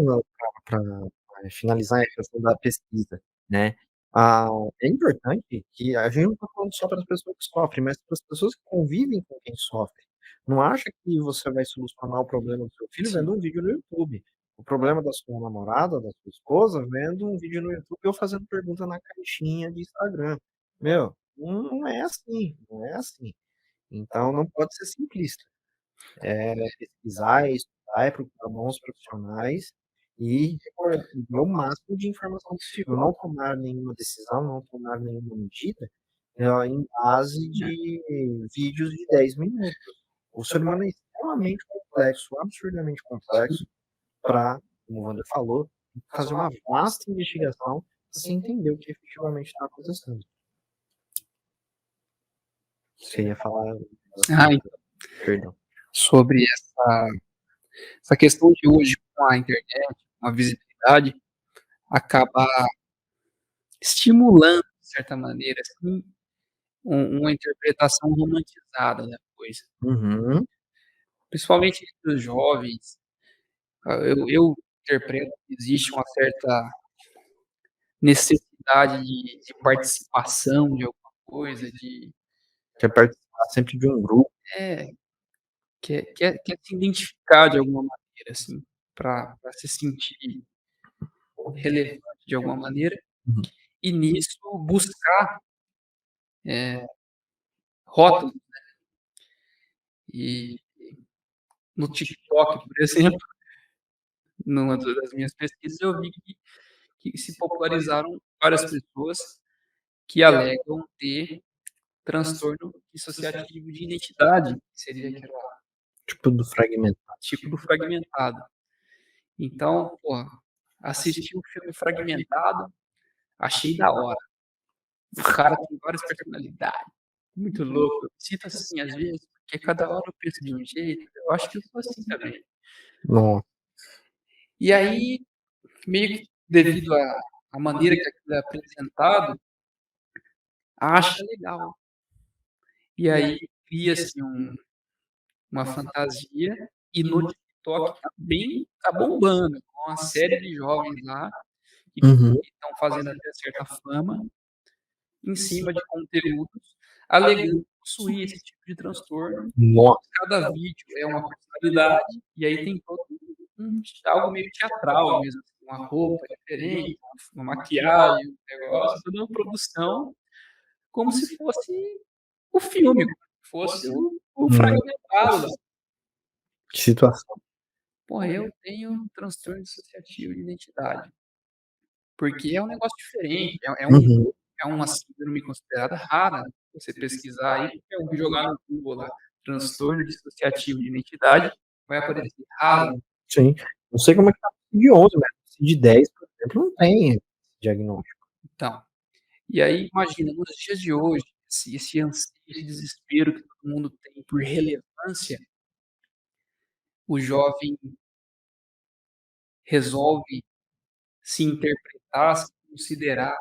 Speaker 1: finalizar a questão da pesquisa, né, ah, é importante que a gente não tá falando só para as pessoas que sofrem, mas para as pessoas que convivem com quem sofre. Não acha que você vai solucionar o problema do seu filho
Speaker 2: sim.
Speaker 1: vendo um vídeo no YouTube. O problema da sua namorada, da sua esposa, vendo um vídeo no YouTube ou fazendo pergunta na caixinha de Instagram. Meu, não é assim, não é assim. Então não pode ser simplista. Pesquisar, estudar, procurar bons profissionais e ver o máximo de informação possível. Não tomar nenhuma decisão, não tomar nenhuma medida, em base
Speaker 2: É.
Speaker 1: de vídeos de 10 minutos. O ser humano é extremamente complexo, absurdamente complexo, para, como o Wander falou, fazer uma vasta investigação para se entender o que efetivamente está acontecendo. Você ia falar um negócio
Speaker 2: Ah,
Speaker 1: aí,
Speaker 2: então,
Speaker 1: perdão.
Speaker 2: sobre essa questão de hoje com a internet, com a visibilidade, acaba estimulando, de certa maneira, assim, uma interpretação romantizada da coisa.
Speaker 1: Uhum.
Speaker 2: Principalmente entre os jovens, eu interpreto que existe uma certa necessidade de participação de alguma coisa,
Speaker 1: Quer participar sempre de um grupo.
Speaker 2: é, quer se identificar de alguma maneira, assim, pra se sentir relevante de alguma maneira,
Speaker 1: Uhum.
Speaker 2: e nisso buscar, eh, rótulos. E no TikTok, por exemplo, numa das minhas pesquisas, eu vi que se popularizaram várias pessoas que alegam ter transtorno dissociativo de identidade, que seria aquele
Speaker 1: Tipo do fragmentado.
Speaker 2: tipo do fragmentado. Então, porra, assisti o filme Fragmentado, achei da hora. O cara tem várias personalidades, muito louco. Eu me sinto assim às vezes, porque cada hora eu penso de um jeito, eu acho que eu sou assim também.
Speaker 1: No
Speaker 2: E aí, meio que devido à maneira que aquilo é apresentado, acha legal. E aí cria-se uma fantasia e no TikTok tá bombando, com uma série de jovens lá que
Speaker 1: uhum.
Speaker 2: estão fazendo até certa fama em cima de conteúdos alegando possuir esse tipo de transtorno.
Speaker 1: Nossa,
Speaker 2: Cada vídeo é uma personalidade e aí tem todo algo meio teatral mesmo, assim, uma roupa diferente, uma maquiagem, um negócio, toda uma produção, como se fosse o filme, como se fosse o fragmentado lá.
Speaker 1: que situação.
Speaker 2: Pô, eu tenho um transtorno dissociativo de identidade, porque é um negócio diferente,
Speaker 1: Uhum.
Speaker 2: é uma síndrome considerada rara, você pesquisar aí, qualquer um que jogar no Google lá, transtorno dissociativo de identidade, vai aparecer raro.
Speaker 1: Sim. Não sei como é que tá de 11, mas de 10, por exemplo, não tem esse diagnóstico.
Speaker 2: Então, e aí imagina, nos dias de hoje, esse anseio, esse desespero que todo mundo tem por relevância, o jovem resolve se interpretar, se considerar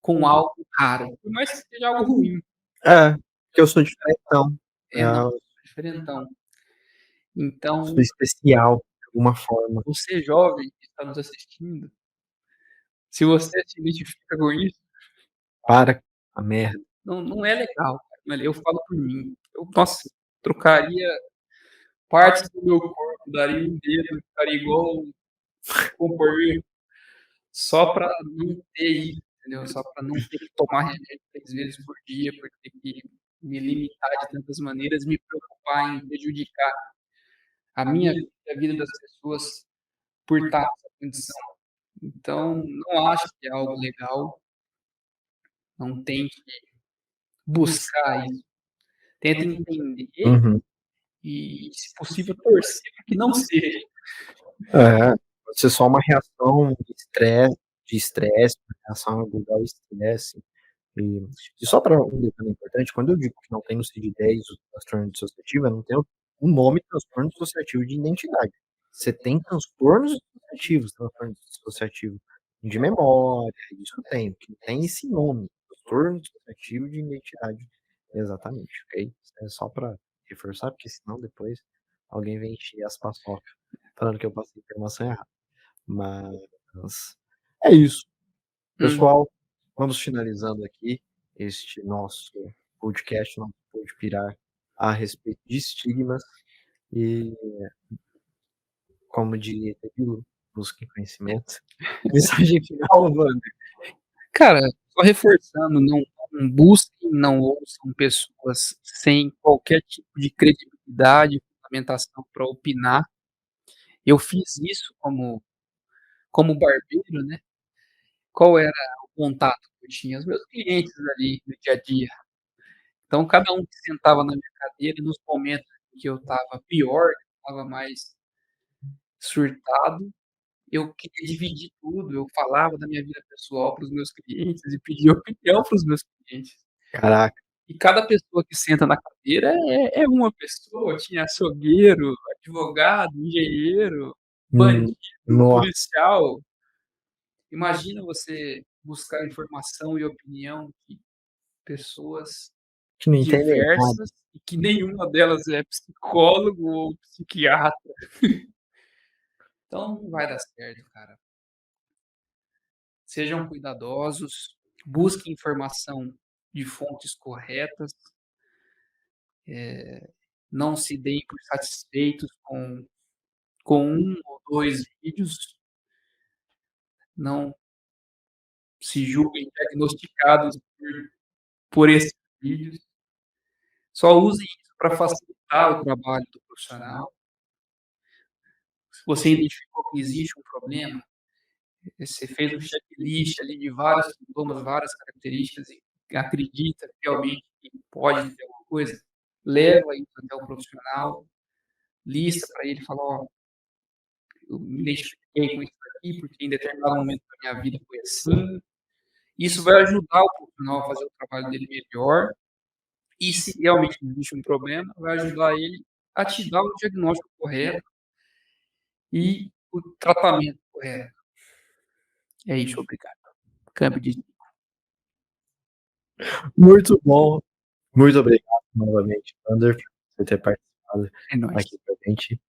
Speaker 2: com algo raro, por mais que seja algo ruim.
Speaker 1: É, porque eu sou diferentão.
Speaker 2: É, não, diferentão.
Speaker 1: Sou
Speaker 2: Então,
Speaker 1: especial, de alguma forma.
Speaker 2: você jovem que está nos assistindo, se você se identifica com isso,
Speaker 1: Para a merda.
Speaker 2: não é legal, cara, não é eu falo por mim. Eu, nossa, trocaria partes do meu corpo, daria um dedo, ficaria igual um porco, só pra não ter isso, entendeu? Só pra não ter que tomar remédio 3 vezes por dia, por ter que me limitar de tantas maneiras, me preocupar em prejudicar a minha vida e a vida das pessoas por estar nessa condição. Então, não acho que é algo legal, não tente buscar isso. Tenta entender
Speaker 1: Uhum.
Speaker 2: e, se possível, torcer para que não seja.
Speaker 1: É, pode ser só uma reação de estresse, uma reação aguda ao estresse. E e só para um detalhe importante, quando eu digo que não tem no CID-10 o transtorno dissociativo, eu não tenho o nome transtorno dissociativo de identidade. Você tem transtorno dissociativo de memória, isso tem, o que não tem esse nome, transtorno dissociativo de identidade. Exatamente, ok? É só para reforçar, porque senão depois alguém vem encher as paçoca falando que eu passei informação errada. Mas é isso.
Speaker 2: Uhum.
Speaker 1: Pessoal, vamos finalizando aqui este nosso podcast, nosso Pode Pirar a respeito de estigmas e, como diria Bilu, busquem conhecimento. Mensagem final, Wander.
Speaker 2: Cara, só reforçando, não busquem, não ouçam pessoas sem qualquer tipo de credibilidade, fundamentação para opinar. Eu fiz isso como barbeiro, né. Qual era o contato que eu tinha? Os meus clientes ali no dia a dia. Então cada um que sentava na minha cadeira, nos momentos em que eu estava pior, que eu estava mais surtado, eu queria dividir tudo, eu falava da minha vida pessoal para os meus clientes e pedia opinião para os meus clientes.
Speaker 1: Caraca,
Speaker 2: E cada pessoa que senta na cadeira é uma pessoa, tinha açougueiro, advogado, engenheiro, bandido,
Speaker 1: nossa,
Speaker 2: policial. Imagina você buscar informação e opinião de pessoas
Speaker 1: que não entendem nada.
Speaker 2: diversas e que nenhuma delas é psicólogo ou psiquiatra. Então não vai dar certo, cara. Sejam cuidadosos, busquem informação de fontes corretas, não se deem por satisfeitos com um ou 2 vídeos, não se julguem diagnosticados por esses vídeos. Só usem isso para facilitar o trabalho do profissional. Se você identificou que existe um problema, você fez um checklist ali de vários sintomas, várias características e acredita realmente que pode ter alguma coisa, leva isso até o profissional, lista para ele, fala: "Ó, eu me identifiquei com isso aqui, porque em determinado momento da minha vida foi assim". Isso vai ajudar o profissional a fazer o trabalho dele melhor e, se realmente existe um problema, vai ajudar ele a te dar o diagnóstico correto e o tratamento correto. É isso, obrigado. Câmbio de
Speaker 1: Muito bom, muito obrigado novamente, Wander, por você ter participado
Speaker 2: é nóis.
Speaker 1: aqui com a gente.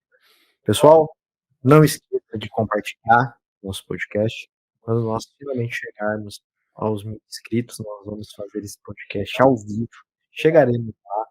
Speaker 1: Pessoal, não esqueça de compartilhar nosso podcast. Quando nós finalmente chegarmos aos 1000 inscritos, nós vamos fazer esse podcast ao vivo. Chegaremos lá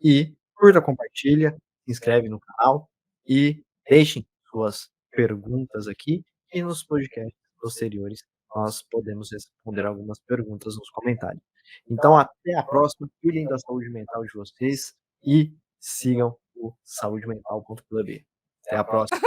Speaker 1: e curta, compartilha, se inscreve no canal e deixem suas perguntas aqui e nos podcasts posteriores nós podemos responder algumas perguntas nos comentários. Então até a próxima, cuidem da saúde mental de vocês e sigam o saudemental.club. Até a próxima.